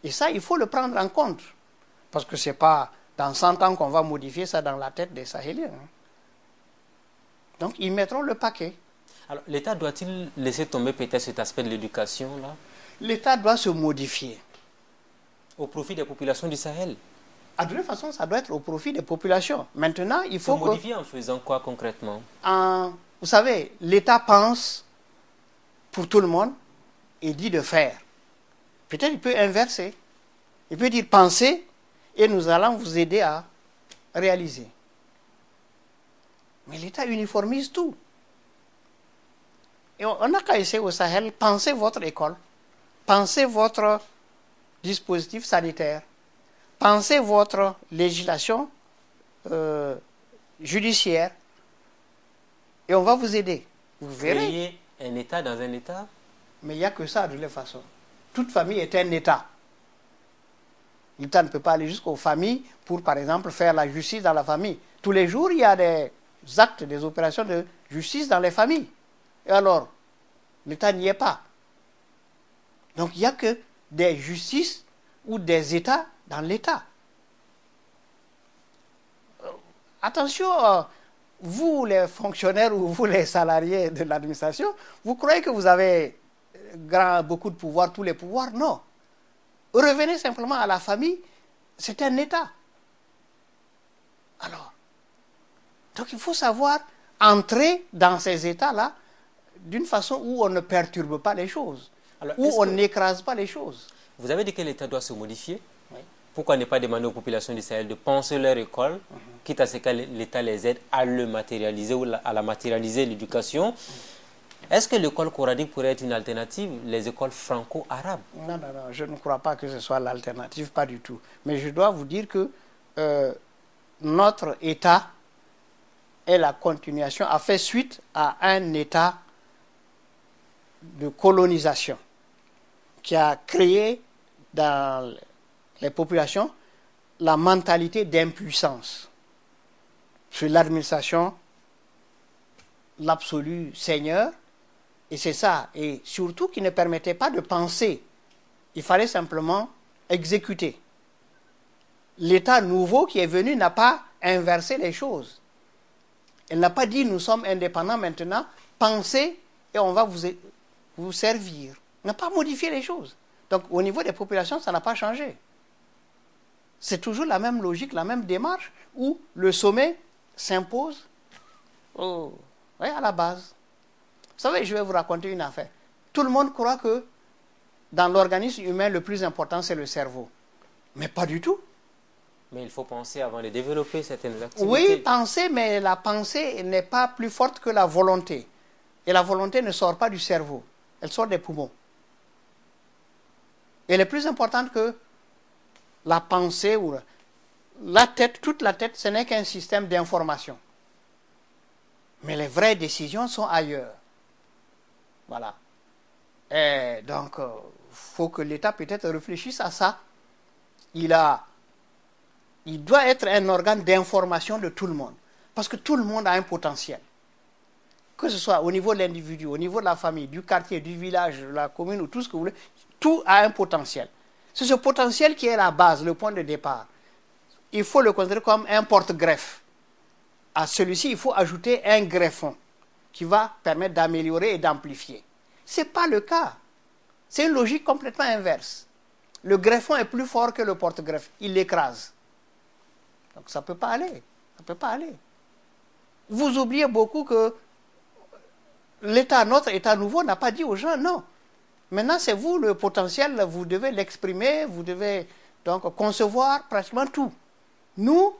Speaker 2: Et ça, il faut le prendre en compte. Parce que ce n'est pas dans 100 ans qu'on va modifier ça dans la tête des Sahéliens. Donc, ils mettront le paquet.
Speaker 1: Alors, l'État doit-il laisser tomber peut-être cet aspect de l'éducation là?
Speaker 2: L'État doit se modifier.
Speaker 1: Au profit des populations du Sahel?
Speaker 2: De toute façon, ça doit être au profit des populations. Maintenant, il faut
Speaker 1: se modifier en faisant quoi concrètement?
Speaker 2: Vous savez, l'État pense pour tout le monde et dit de faire. Peut-être il peut inverser. Il peut dire pensez et nous allons vous aider à réaliser. Mais l'État uniformise tout. Et on n'a qu'à essayer au Sahel, pensez votre école, pensez votre dispositif sanitaire, pensez votre législation judiciaire et on va vous aider. Vous verrez.
Speaker 1: Créer un État dans un État?
Speaker 2: Mais il n'y a que ça de toute façon. Toute famille est un État. L'État ne peut pas aller jusqu'aux familles pour, par exemple, faire la justice dans la famille. Tous les jours, il y a des actes, des opérations de justice dans les familles. Et alors, l'État n'y est pas. Donc, il n'y a que des justices ou des États dans l'État. Attention, vous les fonctionnaires ou vous les salariés de l'administration, vous croyez que vous avez beaucoup de pouvoir, tous les pouvoirs? Non. Revenez simplement à la famille, c'est un État. Alors, donc il faut savoir entrer dans ces États-là d'une façon où on ne perturbe pas les choses, alors, où on n'écrase pas les choses.
Speaker 1: Vous avez dit que l'État doit se modifier.
Speaker 2: Oui.
Speaker 1: Pourquoi ne pas demander aux populations du Sahel de penser leur école, quitte à ce que l'État les aide à le matérialiser ou à la matérialiser, l'éducation? Est-ce que l'école coranique pourrait être une alternative, les écoles franco-arabes?
Speaker 2: Non, je ne crois pas que ce soit l'alternative, pas du tout. Mais je dois vous dire que notre État est la continuation, a fait suite à un État de colonisation qui a créé dans les populations la mentalité d'impuissance sur l'administration, l'absolu seigneur. Et c'est ça, et surtout qui ne permettait pas de penser. Il fallait simplement exécuter. L'État nouveau qui est venu n'a pas inversé les choses. Elle n'a pas dit nous sommes indépendants maintenant, pensez et on va vous servir. Elle n'a pas modifié les choses. Donc au niveau des populations, ça n'a pas changé. C'est toujours la même logique, la même démarche où le sommet s'impose à la base. Vous savez, je vais vous raconter une affaire. Tout le monde croit que dans l'organisme humain, le plus important, c'est le cerveau. Mais pas du tout.
Speaker 1: Mais il faut penser avant de développer certaines activités.
Speaker 2: Oui, penser, mais la pensée n'est pas plus forte que la volonté. Et la volonté ne sort pas du cerveau. Elle sort des poumons. Elle est plus importante que la pensée ou la tête. Toute la tête, ce n'est qu'un système d'information. Mais les vraies décisions sont ailleurs. Voilà. Et donc, il faut que l'État peut-être réfléchisse à ça. Il doit être un organe d'information de tout le monde. Parce que tout le monde a un potentiel. Que ce soit au niveau de l'individu, au niveau de la famille, du quartier, du village, de la commune, ou tout ce que vous voulez, tout a un potentiel. C'est ce potentiel qui est la base, le point de départ. Il faut le considérer comme un porte-greffe. À celui-ci, il faut ajouter un greffon qui va permettre d'améliorer et d'amplifier. Ce n'est pas le cas. C'est une logique complètement inverse. Le greffon est plus fort que le porte-greffe. Il l'écrase. Donc ça ne peut pas aller. Ça peut pas aller. Vous oubliez beaucoup que l'État, notre État nouveau, n'a pas dit aux gens non. Maintenant, c'est vous le potentiel, vous devez l'exprimer, vous devez donc concevoir pratiquement tout. Nous,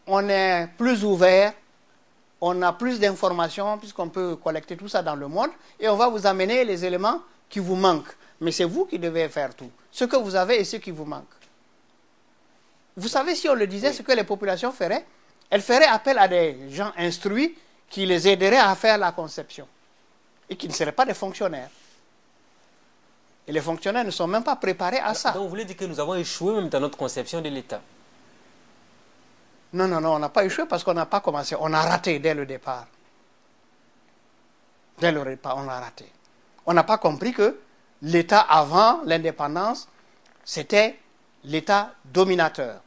Speaker 2: on est plus ouverts, on a plus d'informations puisqu'on peut collecter tout ça dans le monde et on va vous amener les éléments qui vous manquent. Mais c'est vous qui devez faire tout. Ce que vous avez et ce qui vous manque. Vous savez, si on le disait, ce que les populations feraient, elles feraient appel à des gens instruits qui les aideraient à faire la conception et qui ne seraient pas des fonctionnaires. Et les fonctionnaires ne sont même pas préparés à ça.
Speaker 1: Donc vous voulez dire que nous avons échoué même dans notre conception de l'État?
Speaker 2: Non, on n'a pas échoué parce qu'on n'a pas commencé. On a raté dès le départ. Dès le départ, on a raté. On n'a pas compris que l'État avant l'indépendance, c'était l'État dominateur.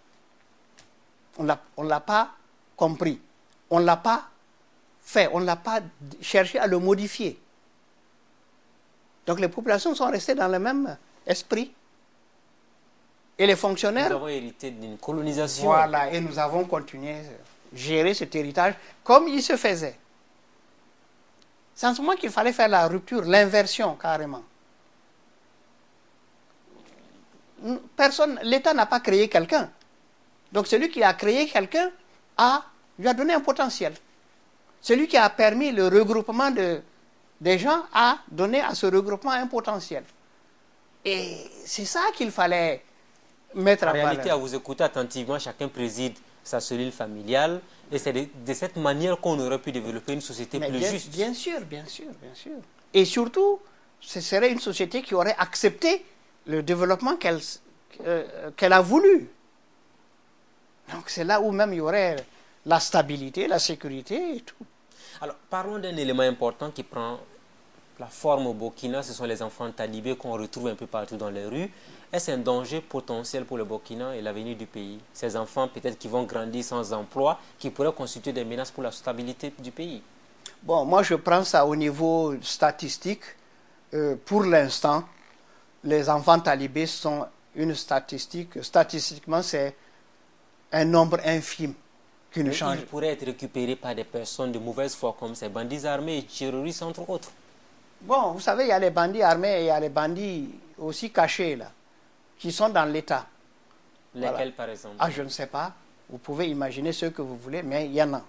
Speaker 2: On ne l'a pas compris. On ne l'a pas fait. On ne l'a pas cherché à le modifier. Donc les populations sont restées dans le même esprit. Et les fonctionnaires...
Speaker 1: Nous avons hérité d'une colonisation.
Speaker 2: Voilà, et nous avons continué à gérer cet héritage comme il se faisait. C'est en ce moment qu'il fallait faire la rupture, l'inversion carrément. L'État n'a pas créé quelqu'un. Donc celui qui a créé quelqu'un lui a donné un potentiel. Celui qui a permis le regroupement des gens a donné à ce regroupement un potentiel. Et c'est ça qu'il fallait mettre
Speaker 1: En
Speaker 2: en
Speaker 1: réalité,
Speaker 2: valeur.
Speaker 1: à vous écouter attentivement, chacun préside sa cellule familiale. Et c'est de cette manière qu'on aurait pu développer une société
Speaker 2: Mais
Speaker 1: plus juste.
Speaker 2: bien sûr, bien sûr, bien sûr. Et surtout, ce serait une société qui aurait accepté le développement qu'elle a voulu. Donc c'est là où même il y aurait la stabilité, la sécurité et tout.
Speaker 1: Alors, parlons d'un élément important qui prend la forme au Burkina, ce sont les enfants talibés qu'on retrouve un peu partout dans les rues. Est-ce un danger potentiel pour le Burkina et l'avenir du pays? Ces enfants, peut-être qui vont grandir sans emploi, qui pourraient constituer des menaces pour la stabilité du pays.
Speaker 2: Bon, moi je prends ça au niveau statistique. Pour l'instant, les enfants talibés sont une statistique. Statistiquement, c'est un nombre infime qui ne change.
Speaker 1: Ils pourraient être récupérés par des personnes de mauvaise foi comme ces bandits armés et terroristes, entre autres.
Speaker 2: Bon, vous savez, il y a les bandits armés et il y a les bandits aussi cachés, là, qui sont dans l'État.
Speaker 1: Lesquels,
Speaker 2: Voilà.
Speaker 1: par exemple?
Speaker 2: Ah, je ne sais pas. Vous pouvez imaginer ce que vous voulez, mais il y en a.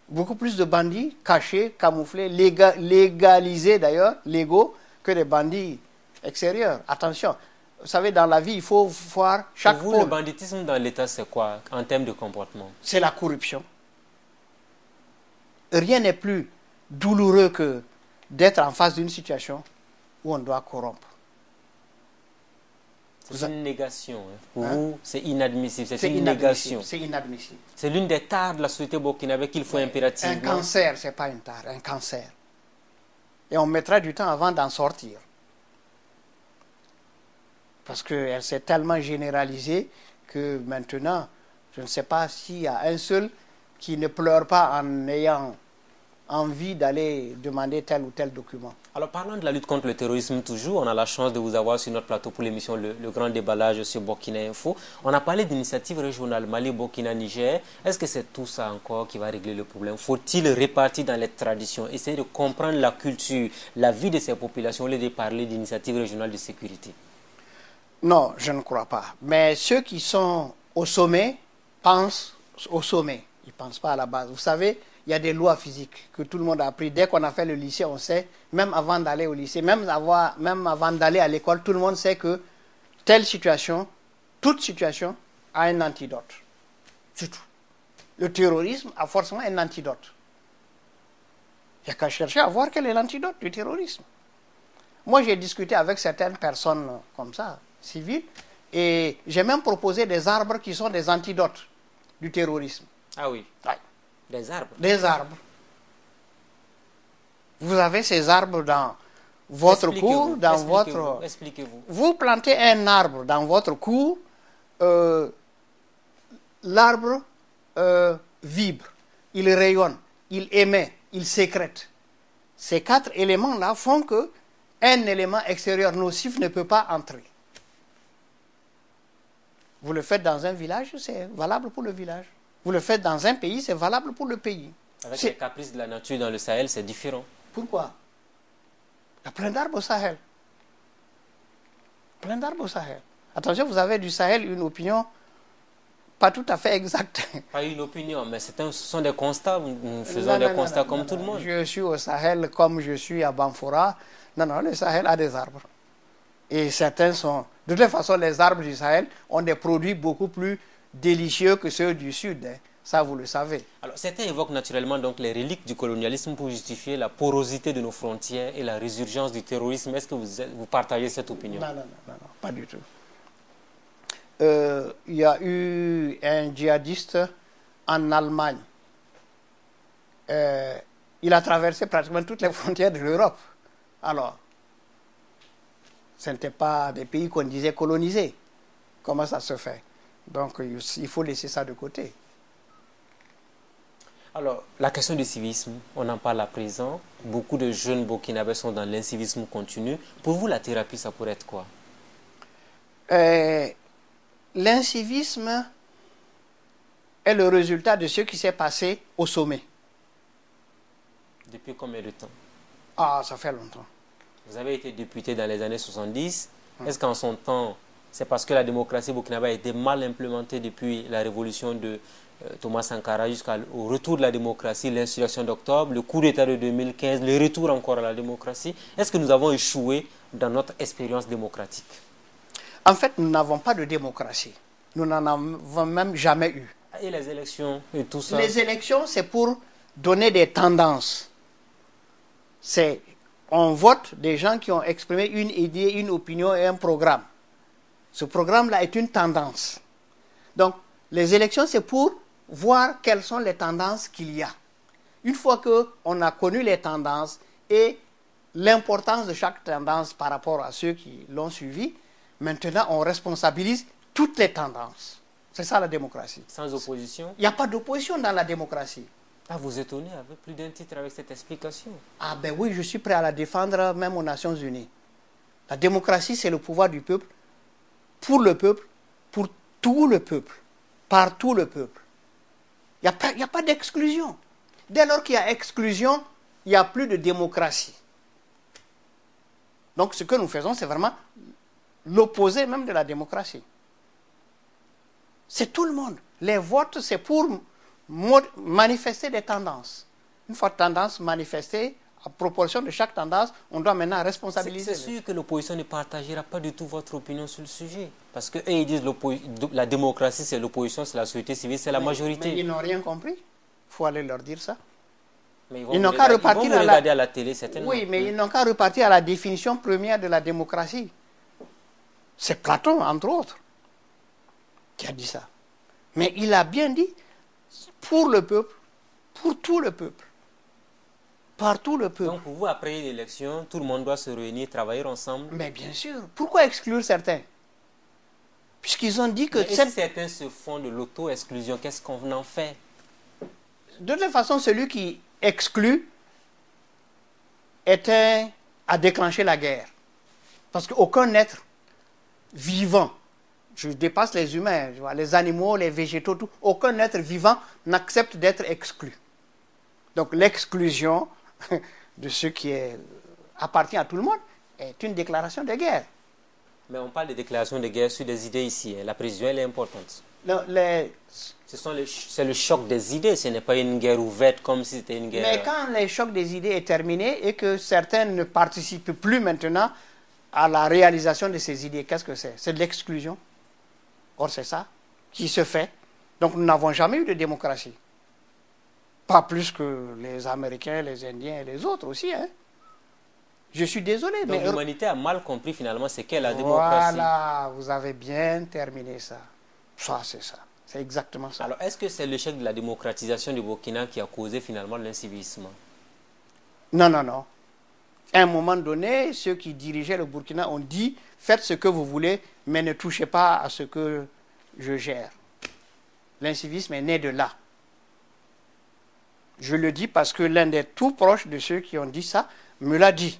Speaker 2: Beaucoup plus de bandits cachés, camouflés, légalisés d'ailleurs, légaux, que des bandits extérieurs. Attention, vous savez, dans la vie, il faut voir chaque
Speaker 1: Pour vous, le
Speaker 2: pôle.
Speaker 1: banditisme dans l'État, c'est quoi en termes de comportement?
Speaker 2: C'est la corruption. Rien n'est plus douloureux que d'être en face d'une situation où on doit corrompre.
Speaker 1: C'est une négation. Hein. Pour
Speaker 2: Hein?
Speaker 1: vous, c'est inadmissible. C'est
Speaker 2: C'est
Speaker 1: une
Speaker 2: inadmissible.
Speaker 1: négation.
Speaker 2: C'est inadmissible.
Speaker 1: C'est l'une des tares de la société burkinabé qu'il faut
Speaker 2: Un
Speaker 1: impérativement.
Speaker 2: cancer, ce n'est pas une tare, un cancer. Et on mettra du temps avant d'en sortir. Parce qu'elle s'est tellement généralisée que maintenant, je ne sais pas s'il y a un seul qui ne pleure pas en ayant envie d'aller demander tel ou tel document.
Speaker 1: Alors, parlant de la lutte contre le terrorisme toujours, on a la chance de vous avoir sur notre plateau pour l'émission le Grand Déballage sur Burkina Info. On a parlé d'initiatives régionales Mali, Burkina, Niger. Est-ce que c'est tout ça encore qui va régler le problème? Faut-il répartir dans les traditions, essayer de comprendre la culture, la vie de ces populations au lieu de parler d'initiatives régionales de sécurité?
Speaker 2: Non, je ne crois pas. Mais ceux qui sont au sommet pensent au sommet. Ils ne pensent pas à la base. Vous savez, il y a des lois physiques que tout le monde a appris. Dès qu'on a fait le lycée, on sait, même avant d'aller au lycée, même avant d'aller à l'école, tout le monde sait que telle situation, toute situation a un antidote. C'est tout. Le terrorisme a forcément un antidote. Il n'y a qu'à chercher à voir quel est l'antidote du terrorisme. Moi, j'ai discuté avec certaines personnes comme ça, civiles, et j'ai même proposé des arbres qui sont des antidotes du terrorisme.
Speaker 1: Ah oui,
Speaker 2: Ouais.
Speaker 1: des arbres.
Speaker 2: Des arbres. Vous avez ces arbres dans votre cour, dans votre...
Speaker 1: Expliquez-vous.
Speaker 2: Vous plantez un arbre dans votre cour, l'arbre vibre, il rayonne, il émet, il sécrète. Ces 4 éléments-là font que un élément extérieur nocif ne peut pas entrer. Vous le faites dans un village, c'est valable pour le village. Vous le faites dans un pays, c'est valable pour le pays.
Speaker 1: Avec les caprices de la nature dans le Sahel, c'est différent.
Speaker 2: Pourquoi? Il y a plein d'arbres au Sahel. Plein d'arbres au Sahel. Attention, vous avez du Sahel une opinion pas tout à fait exacte.
Speaker 1: Pas une opinion, mais ce sont des constats. Nous faisons des constats comme tout le monde.
Speaker 2: Je suis au Sahel comme je suis à Banfora. Non, non, le Sahel a des arbres. Et certains sont... De toute façon, les arbres du Sahel ont des produits beaucoup plus délicieux que ceux du Sud. Hein. Ça, vous le savez.
Speaker 1: Alors, certains évoquent naturellement donc les reliques du colonialisme pour justifier la porosité de nos frontières et la résurgence du terrorisme. Est-ce que vous partagez cette opinion?
Speaker 2: Non, pas du tout. Il y a eu un djihadiste en Allemagne. Il a traversé pratiquement toutes les frontières de l'Europe. Alors, ce n'était pas des pays qu'on disait colonisés. Comment ça se fait? Donc, il faut laisser ça de côté.
Speaker 1: Alors, la question du civisme, on en parle à présent. Beaucoup de jeunes burkinabés sont dans l'incivisme continu. Pour vous, la thérapie, ça pourrait être quoi?
Speaker 2: L'incivisme est le résultat de ce qui s'est passé au sommet.
Speaker 1: Depuis combien de temps?
Speaker 2: Ah, ça fait longtemps.
Speaker 1: Vous avez été député dans les années 70. Est-ce qu'en son temps, c'est parce que la démocratie burkinabé a été mal implémentée depuis la révolution de Thomas Sankara jusqu'au retour de la démocratie, l'insurrection d'octobre, le coup d'État de 2015, le retour encore à la démocratie? Est-ce que nous avons échoué dans notre expérience démocratique?
Speaker 2: En fait, nous n'avons pas de démocratie. Nous n'en avons même jamais eu.
Speaker 1: Et les élections et tout ça?
Speaker 2: Les élections, c'est pour donner des tendances. On vote des gens qui ont exprimé une idée, une opinion et un programme. Ce programme-là est une tendance. Donc, les élections, c'est pour voir quelles sont les tendances qu'il y a. Une fois qu'on a connu les tendances et l'importance de chaque tendance par rapport à ceux qui l'ont suivi, maintenant, on responsabilise toutes les tendances. C'est ça la démocratie.
Speaker 1: Sans opposition?
Speaker 2: Il n'y a pas d'opposition dans la démocratie.
Speaker 1: Ah, vous étonnez avec plus d'un titre avec cette explication.
Speaker 2: Ah ben oui, je suis prêt à la défendre même aux Nations Unies. La démocratie, c'est le pouvoir du peuple, pour tout le peuple, par tout le peuple. Il n'y a pas d'exclusion. Dès lors qu'il y a exclusion, il n'y a plus de démocratie. Donc ce que nous faisons, c'est vraiment l'opposé même de la démocratie. C'est tout le monde. Les votes, c'est pour manifester des tendances. Une fois tendance manifestée, à proportion de chaque tendance, on doit maintenant responsabiliser.
Speaker 1: C'est sûr que l'opposition ne partagera pas du tout votre opinion sur le sujet. Parce qu'eux, ils disent que la démocratie, c'est l'opposition, c'est la société civile, c'est la majorité.
Speaker 2: Mais ils n'ont rien compris. Il faut aller leur dire ça.
Speaker 1: Mais
Speaker 2: ils n'ont qu'à repartir
Speaker 1: à la télé, certainement.
Speaker 2: Oui, mais ils n'ont qu'à repartir à la définition première de la démocratie. C'est Platon, entre autres, qui a dit ça. Mais il a bien dit, pour le peuple, pour tout le peuple, par tout le peuple.
Speaker 1: Donc pour vous, après l'élection, tout le monde doit se réunir, travailler ensemble? Mais
Speaker 2: bien sûr. Pourquoi exclure certains? Puisqu'ils ont dit que...
Speaker 1: Mais si certains se font de l'auto-exclusion, qu'est-ce qu'on en fait?
Speaker 2: De toute façon, celui qui exclut a déclenché la guerre. Parce qu'aucun être vivant, je dépasse les humains, les animaux, les végétaux, tout, aucun être vivant n'accepte d'être exclu. Donc l'exclusion de ce qui appartient à tout le monde est une déclaration de guerre.
Speaker 1: Mais on parle de déclaration de guerre sur des idées ici. La précision, elle est importante. C'est le choc des idées, ce n'est pas une guerre ouverte comme si c'était une guerre...
Speaker 2: Mais quand le choc des idées est terminé et que certains ne participent plus maintenant à la réalisation de ces idées, qu'est-ce que c'est? C'est de l'exclusion. Or, c'est ça qui se fait. Donc, nous n'avons jamais eu de démocratie. Pas plus que les Américains, les Indiens et les autres aussi. Hein. Je suis désolé.
Speaker 1: Donc, l'humanité a mal compris finalement ce qu'est la démocratie.
Speaker 2: Voilà, vous avez bien terminé ça. Ça, c'est ça. C'est exactement ça.
Speaker 1: Alors, est-ce que c'est l'échec de la démocratisation du Burkina qui a causé finalement l'incivisme?
Speaker 2: Non, non, non. À un moment donné, ceux qui dirigeaient le Burkina ont dit « Faites ce que vous voulez, mais ne touchez pas à ce que je gère. » L'incivisme est né de là. Je le dis parce que l'un des tout proches de ceux qui ont dit ça me l'a dit.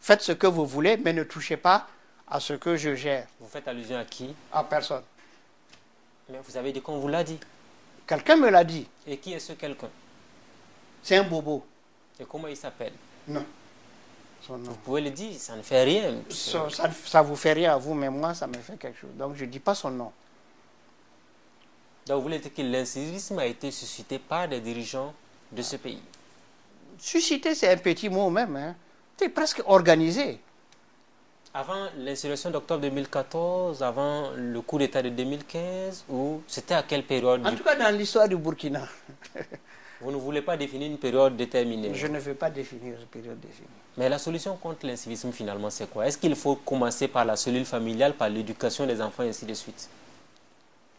Speaker 2: Faites ce que vous voulez, mais ne touchez pas à ce que je gère.
Speaker 1: Vous faites allusion à qui?
Speaker 2: À personne.
Speaker 1: Mais vous avez dit qu'on vous l'a dit.
Speaker 2: Quelqu'un me l'a dit.
Speaker 1: Et qui est ce quelqu'un?
Speaker 2: C'est un bobo.
Speaker 1: Et comment il s'appelle?
Speaker 2: Non. Son nom.
Speaker 1: Vous pouvez le dire, ça ne fait rien.
Speaker 2: Ça vous fait rien à vous, mais moi, ça me fait quelque chose. Donc, je ne dis pas son nom.
Speaker 1: Donc, vous voulez dire que l'incivisme a été suscité par des dirigeants de ce pays?
Speaker 2: Suscité, c'est un petit mot même. Hein. C'est presque organisé.
Speaker 1: Avant l'insurrection d'octobre 2014, avant le coup d'État de 2015, ou c'était à quelle période?
Speaker 2: En tout cas, dans l'histoire du Burkina.
Speaker 1: Vous ne voulez pas définir une période déterminée?
Speaker 2: Je ne veux pas définir une période définie.
Speaker 1: Mais la solution contre l'incivisme, finalement, c'est quoi? Est-ce qu'il faut commencer par la cellule familiale, par l'éducation des enfants, et ainsi de suite?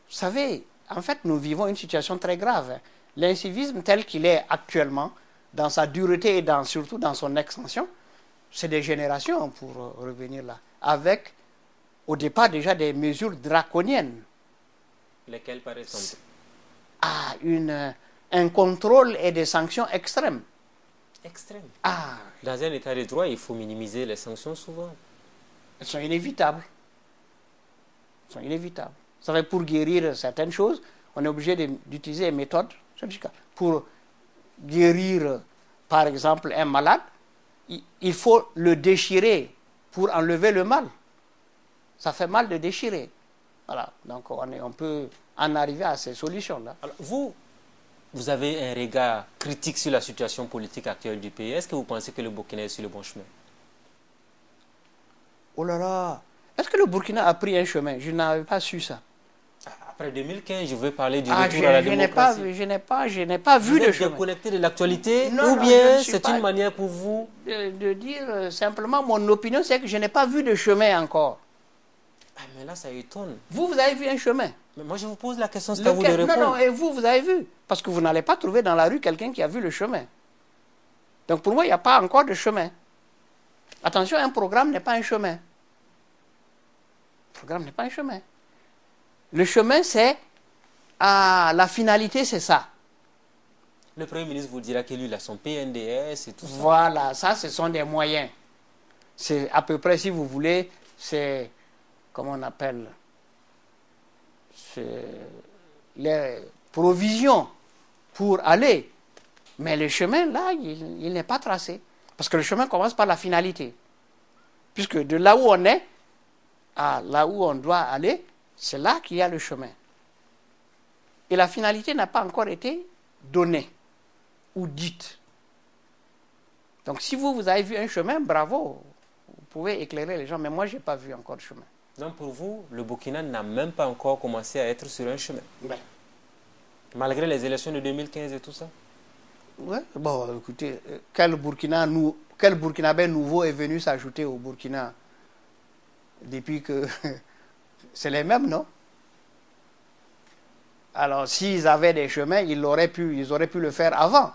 Speaker 2: Vous savez, en fait, nous vivons une situation très grave. L'incivisme tel qu'il est actuellement, dans sa dureté et surtout dans son extension, c'est des générations, pour revenir là, avec, au départ, déjà des mesures draconiennes.
Speaker 1: Lesquelles, par exemple?
Speaker 2: Ah, un contrôle et des sanctions extrêmes.
Speaker 1: Extrêmes?
Speaker 2: Ah.
Speaker 1: Dans un état de droit, il faut minimiser les sanctions souvent.
Speaker 2: Elles sont inévitables. Elles sont inévitables. Ça fait pour guérir certaines choses, on est obligé d'utiliser des méthodes. Pour guérir, par exemple, un malade, il faut le déchirer pour enlever le mal. Ça fait mal de déchirer. Voilà. Donc, on peut en arriver à ces solutions-là.
Speaker 1: Alors, vous avez un regard critique sur la situation politique actuelle du pays. Est-ce que vous pensez que le Burkina est sur le bon chemin?
Speaker 2: Oh là là! Est-ce Est-ce que le Burkina a pris un chemin? Je n'avais pas su ça.
Speaker 1: Après 2015, je veux parler du retour à la
Speaker 2: Je
Speaker 1: démocratie.
Speaker 2: je n'ai pas vu de chemin.
Speaker 1: Vous êtes déconnecté de l'actualité
Speaker 2: Non,
Speaker 1: ou
Speaker 2: non,
Speaker 1: bien
Speaker 2: je ne suis
Speaker 1: c'est
Speaker 2: pas
Speaker 1: une manière pour vous
Speaker 2: de dire simplement mon opinion, c'est que je n'ai pas vu de chemin encore.
Speaker 1: Ah, mais là, ça étonne.
Speaker 2: Vous avez vu un chemin.
Speaker 1: Mais moi, je vous pose la question, c'est à vous de
Speaker 2: Non,
Speaker 1: répondre.
Speaker 2: non, et vous avez vu. Parce que vous n'allez pas trouver dans la rue quelqu'un qui a vu le chemin. Donc pour moi, il n'y a pas encore de chemin. Attention, un programme n'est pas un chemin. Un programme n'est pas un chemin. Le chemin, c'est... la finalité, c'est ça.
Speaker 1: Le Premier ministre vous dira qu'il a son PNDS et tout ça.
Speaker 2: Voilà, ça, ce sont des moyens. C'est à peu près, si vous voulez, c'est... Comment on appelle? C'est les provisions pour aller. Mais le chemin, là, il n'est pas tracé. Parce que le chemin commence par la finalité. Puisque de là où on est à là où on doit aller, c'est là qu'il y a le chemin. Et la finalité n'a pas encore été donnée ou dite. Donc si vous avez vu un chemin, bravo, vous pouvez éclairer les gens, mais moi je n'ai pas vu encore de chemin.
Speaker 1: Donc pour vous, le Burkina n'a même pas encore commencé à être sur un chemin.
Speaker 2: Ben.
Speaker 1: Malgré les élections de 2015 et tout ça.
Speaker 2: Ouais, bon, écoutez, quel Burkinabé nouveau est venu s'ajouter au Burkina depuis que... C'est les mêmes, non? Alors, s'ils avaient des chemins, ils auraient pu le faire avant.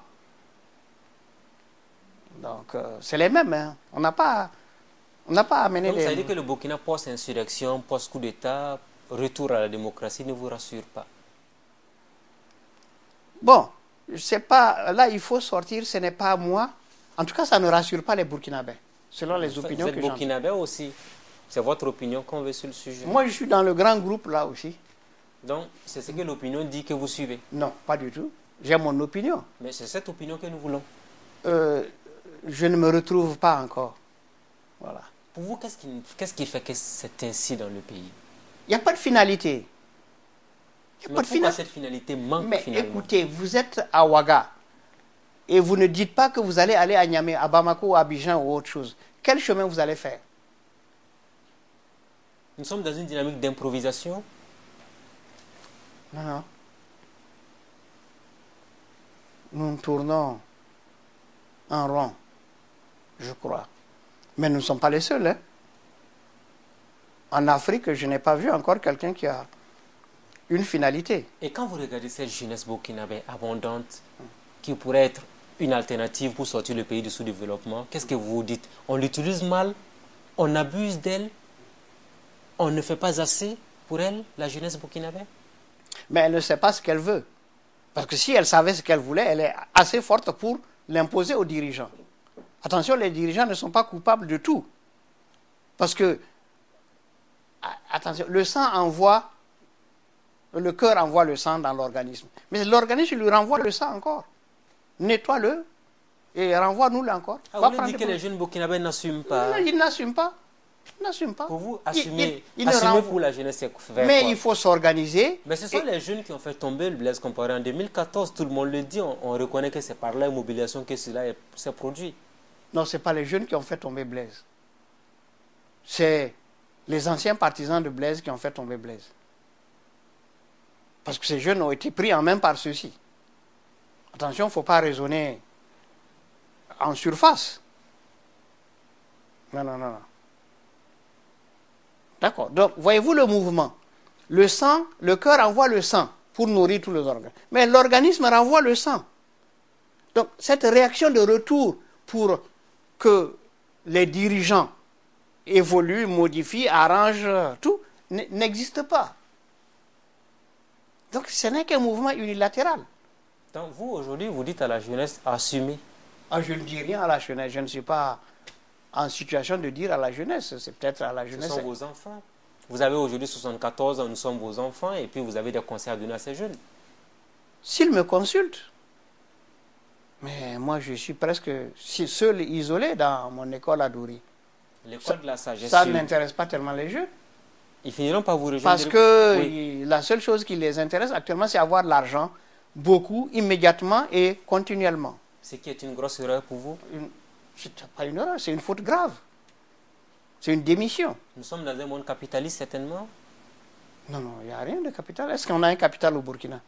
Speaker 2: Donc, c'est les mêmes. Hein. On n'a pas amené
Speaker 1: Donc,
Speaker 2: des...
Speaker 1: ça veut dire que le Burkina post-insurrection, post-coup d'État, retour à la démocratie ne vous rassure pas?
Speaker 2: Bon, je sais pas, là, il faut sortir, ce n'est pas moi. En tout cas, ça ne rassure pas les Burkinabés, selon les opinions que
Speaker 1: Vous êtes
Speaker 2: j'en ai.
Speaker 1: Burkinabé aussi. C'est votre opinion qu'on veut sur le sujet.
Speaker 2: Moi, je suis dans le grand groupe, là aussi.
Speaker 1: Donc, c'est ce que l'opinion dit que vous suivez.
Speaker 2: Non, pas du tout. J'ai mon opinion.
Speaker 1: Mais c'est cette opinion que nous voulons.
Speaker 2: Je ne me retrouve pas encore. Voilà.
Speaker 1: Pour vous, qu'est-ce qui fait que c'est ainsi dans le pays?
Speaker 2: Il n'y a pas de finalité. Il n'y a
Speaker 1: Mais
Speaker 2: pas de
Speaker 1: pourquoi cette finalité manque
Speaker 2: Mais
Speaker 1: finalement?
Speaker 2: écoutez, vous êtes à Ouaga et vous ne dites pas que vous allez aller à Niamey, à Bamako, à Abidjan ou autre chose. Quel chemin vous allez faire?
Speaker 1: Nous sommes dans une dynamique d'improvisation.
Speaker 2: Non, non. Nous tournons en rond, je crois. Mais nous ne sommes pas les seuls. Hein. En Afrique, je n'ai pas vu encore quelqu'un qui a une finalité.
Speaker 1: Et quand vous regardez cette jeunesse burkinabé abondante, qui pourrait être une alternative pour sortir le pays du sous-développement, qu'est-ce que vous vous dites? On l'utilise mal? On abuse d'elle? On ne fait pas assez pour elle, la jeunesse burkinabé?
Speaker 2: Mais elle ne sait pas ce qu'elle veut. Parce que si elle savait ce qu'elle voulait, elle est assez forte pour l'imposer aux dirigeants. Attention, les dirigeants ne sont pas coupables de tout. Parce que, attention, le sang envoie, le cœur envoie le sang dans l'organisme. Mais l'organisme lui renvoie le sang encore. Nettoie-le et renvoie-nous-le encore.
Speaker 1: Ah, vous voulez dire que les jeunes burkinabés n'assument pas?
Speaker 2: Non, ils n'assument pas. Ils n'assument pas.
Speaker 1: Pour vous, assumer,
Speaker 2: Ils
Speaker 1: assumer pour la jeunesse, c'est faire
Speaker 2: Mais
Speaker 1: quoi?
Speaker 2: il faut s'organiser.
Speaker 1: Mais ce sont les jeunes qui ont fait tomber le Blaise Compaoré en 2014. Tout le monde le dit. On reconnaît que c'est par la mobilisation que cela s'est produit.
Speaker 2: Non, ce n'est pas les jeunes qui ont fait tomber Blaise. C'est les anciens partisans de Blaise qui ont fait tomber Blaise. Parce que ces jeunes ont été pris en main par ceux-ci. Attention, il ne faut pas raisonner en surface. Non, non, non, non. D'accord. Donc, voyez-vous le mouvement. Le sang, le cœur envoie le sang pour nourrir tous les organes. Mais l'organisme renvoie le sang. Donc, cette réaction de retour pour que les dirigeants évoluent, modifient, arrangent tout, n'existe pas. Donc, ce n'est qu'un mouvement unilatéral.
Speaker 1: Donc, vous, aujourd'hui, vous dites à la jeunesse, assumez.
Speaker 2: Ah, je ne dis rien à la jeunesse. Je ne suis pas en situation de dire à la jeunesse. C'est peut-être à la jeunesse.
Speaker 1: Ce sont vos enfants. Vous avez aujourd'hui 74 ans, nous sommes vos enfants, et puis vous avez des conseils à donner à ces jeunes.
Speaker 2: S'ils me consultent. Mais moi, je suis presque seul, isolé dans mon école à Douri.
Speaker 1: L'école de la sagesse.
Speaker 2: Ça n'intéresse pas tellement les jeunes.
Speaker 1: Ils finiront par vous rejoindre.
Speaker 2: Parce que
Speaker 1: oui,
Speaker 2: la seule chose qui les intéresse actuellement, c'est avoir de l'argent, beaucoup, immédiatement et continuellement.
Speaker 1: Ce qui est une grosse erreur pour vous.
Speaker 2: C'est pas une erreur, c'est une faute grave. C'est une démission.
Speaker 1: Nous sommes dans un monde capitaliste, certainement.
Speaker 2: Non, non, il n'y a rien de capital. Est-ce qu'on a un capital au Burkina?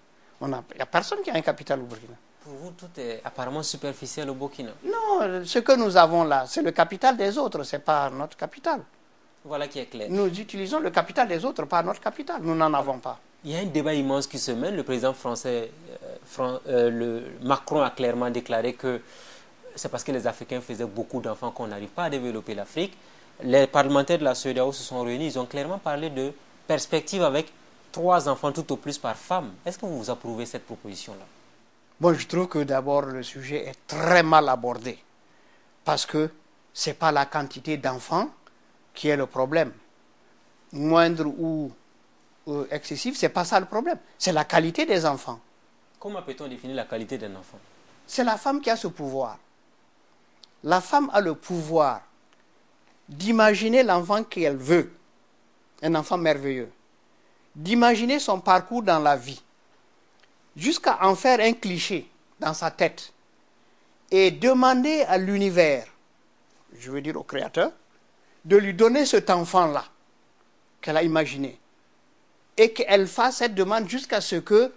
Speaker 2: Il n'y a personne qui a un capital au Burkina.
Speaker 1: Pour vous, tout est apparemment superficiel au Burkina.
Speaker 2: Non, ce que nous avons là, c'est le capital des autres, ce n'est pas notre capital.
Speaker 1: Voilà qui est clair.
Speaker 2: Nous utilisons le capital des autres, pas notre capital. Nous n'en avons pas.
Speaker 1: Il y a un débat immense qui se mène. Le président français, Macron, a clairement déclaré que c'est parce que les Africains faisaient beaucoup d'enfants qu'on n'arrive pas à développer l'Afrique. Les parlementaires de la CEDEAO se sont réunis. Ils ont clairement parlé de perspective avec 3 enfants tout au plus par femme. Est-ce que vous approuvez cette proposition-là?
Speaker 2: Bon, je trouve que d'abord le sujet est très mal abordé. Parce que ce n'est pas la quantité d'enfants qui est le problème. Moindre ou excessif, ce n'est pas ça le problème. C'est la qualité des enfants.
Speaker 1: Comment peut-on définir la qualité d'un enfant?
Speaker 2: C'est la femme qui a ce pouvoir. La femme a le pouvoir d'imaginer l'enfant qu'elle veut, un enfant merveilleux, d'imaginer son parcours dans la vie, jusqu'à en faire un cliché dans sa tête et demander à l'univers, je veux dire au Créateur, de lui donner cet enfant-là qu'elle a imaginé et qu'elle fasse cette demande jusqu'à ce que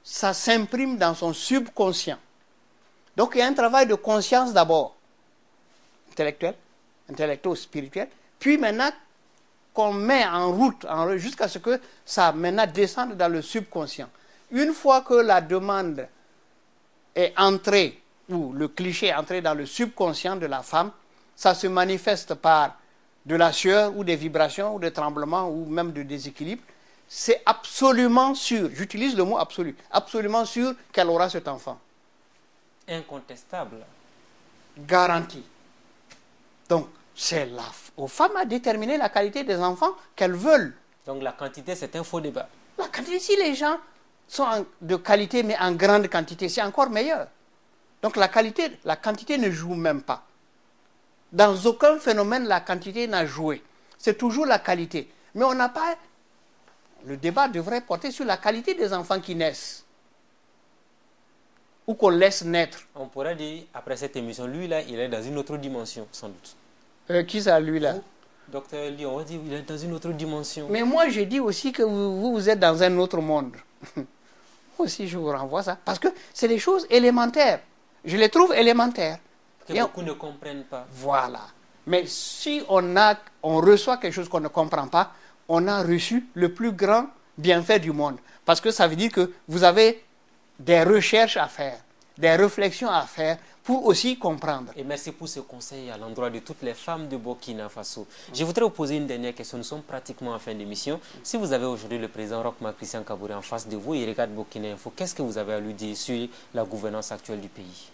Speaker 2: ça s'imprime dans son subconscient. Donc il y a un travail de conscience d'abord, intellectuel ou spirituel, puis maintenant qu'on met en route jusqu'à ce que ça maintenant descende dans le subconscient. Une fois que la demande est entrée, ou le cliché est entré dans le subconscient de la femme, ça se manifeste par de la sueur ou des vibrations ou des tremblements ou même de déséquilibre. C'est absolument sûr, j'utilise le mot absolu, absolument sûr qu'elle aura cet enfant.
Speaker 1: Incontestable.
Speaker 2: Garanti. Donc, c'est aux femmes à déterminer la qualité des enfants qu'elles veulent.
Speaker 1: Donc la quantité, c'est un faux débat.
Speaker 2: La quantité, si les gens sont de qualité, mais en grande quantité, c'est encore meilleur. Donc la quantité ne joue même pas. Dans aucun phénomène, la quantité n'a joué. C'est toujours la qualité. Mais on n'a pas... Le débat devrait porter sur la qualité des enfants qui naissent. Ou qu'on laisse naître.
Speaker 1: On pourrait dire, après cette émission, lui là, il est dans une autre dimension, sans doute.
Speaker 2: Qui ça, lui là?
Speaker 1: Docteur Ly, on va dire qu'il est dans une autre dimension.
Speaker 2: Mais moi, je dis aussi que vous êtes dans un autre monde. Moi aussi, je vous renvoie ça. Parce que c'est des choses élémentaires. Je les trouve élémentaires.
Speaker 1: Que beaucoup ne comprennent pas.
Speaker 2: Voilà. Mais si on reçoit quelque chose qu'on ne comprend pas, on a reçu le plus grand bienfait du monde. Parce que ça veut dire que vous avez des recherches à faire, des réflexions à faire pour aussi comprendre.
Speaker 1: Et merci pour ce conseil à l'endroit de toutes les femmes de Burkina Faso. Je voudrais vous poser une dernière question. Nous sommes pratiquement en fin d'émission. Si vous avez aujourd'hui le président Roch Marc Christian Kaboré en face de vous, il regarde Burkina Info, qu'est-ce que vous avez à lui dire sur la gouvernance actuelle du pays?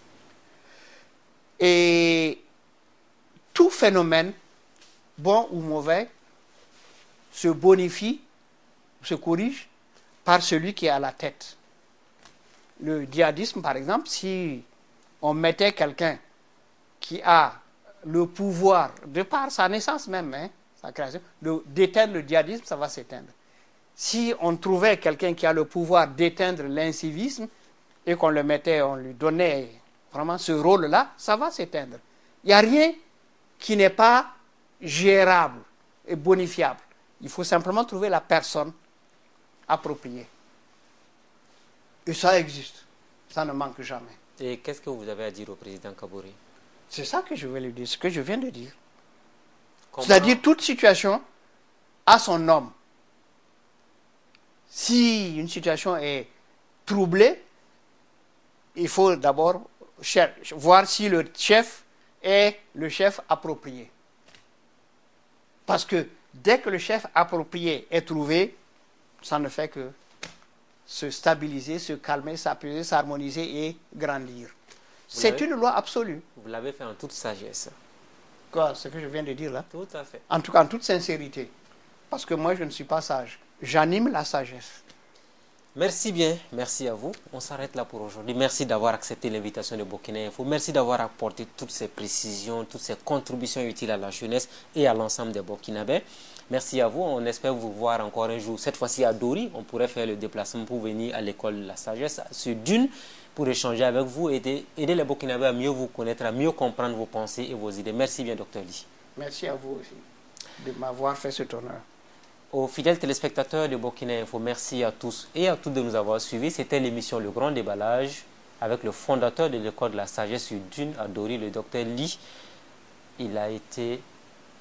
Speaker 2: Et tout phénomène, bon ou mauvais, se bonifie, se corrige par celui qui est à la tête. Le djihadisme, par exemple, si on mettait quelqu'un qui a le pouvoir, de par sa naissance même, sa création, d'éteindre le djihadisme, ça va s'éteindre. Si on trouvait quelqu'un qui a le pouvoir d'éteindre l'incivisme et qu'on le mettait, on lui donnait vraiment ce rôle-là, ça va s'éteindre. Il n'y a rien qui n'est pas gérable et bonifiable. Il faut simplement trouver la personne appropriée. Et ça existe. Ça ne manque jamais.
Speaker 1: Et qu'est-ce que vous avez à dire au président Kaboré?
Speaker 2: C'est ça que je vais lui dire, ce que je viens de dire. C'est-à-dire toute situation a son homme. Si une situation est troublée, il faut d'abord voir si le chef est le chef approprié. Parce que dès que le chef approprié est trouvé, ça ne fait que se stabiliser, se calmer, s'apaiser, s'harmoniser et grandir. C'est une loi absolue.
Speaker 1: Vous l'avez fait en toute sagesse.
Speaker 2: Quoi, ce que je viens de dire là?
Speaker 1: Tout à fait.
Speaker 2: En tout cas, en toute sincérité. Parce que moi, je ne suis pas sage. J'anime la sagesse.
Speaker 1: Merci bien, merci à vous. On s'arrête là pour aujourd'hui. Merci d'avoir accepté l'invitation de Burkina Info. Merci d'avoir apporté toutes ces précisions, toutes ces contributions utiles à la jeunesse et à l'ensemble des Burkinabés. Merci à vous. On espère vous voir encore un jour. Cette fois-ci à Dori, on pourrait faire le déplacement pour venir à l'école de la sagesse sur Dune pour échanger avec vous et aider les Burkinabés à mieux vous connaître, à mieux comprendre vos pensées et vos idées. Merci bien, Dr Ly.
Speaker 2: Merci à vous aussi. de m'avoir fait cet honneur.
Speaker 1: Aux fidèles téléspectateurs de Burkina Info, merci à tous et à toutes de nous avoir suivis. C'était l'émission Le Grand Déballage avec le fondateur de l'école de la sagesse sur Dune à Dori, le docteur Ly. Il a été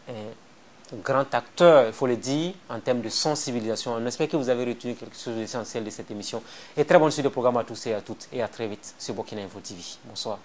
Speaker 1: un grand acteur, il faut le dire, en termes de sensibilisation. On espère que vous avez retenu quelque chose d'essentiel de cette émission. Et très bonne suite de programme à tous et à toutes. Et à très vite sur Burkina Info TV. Bonsoir.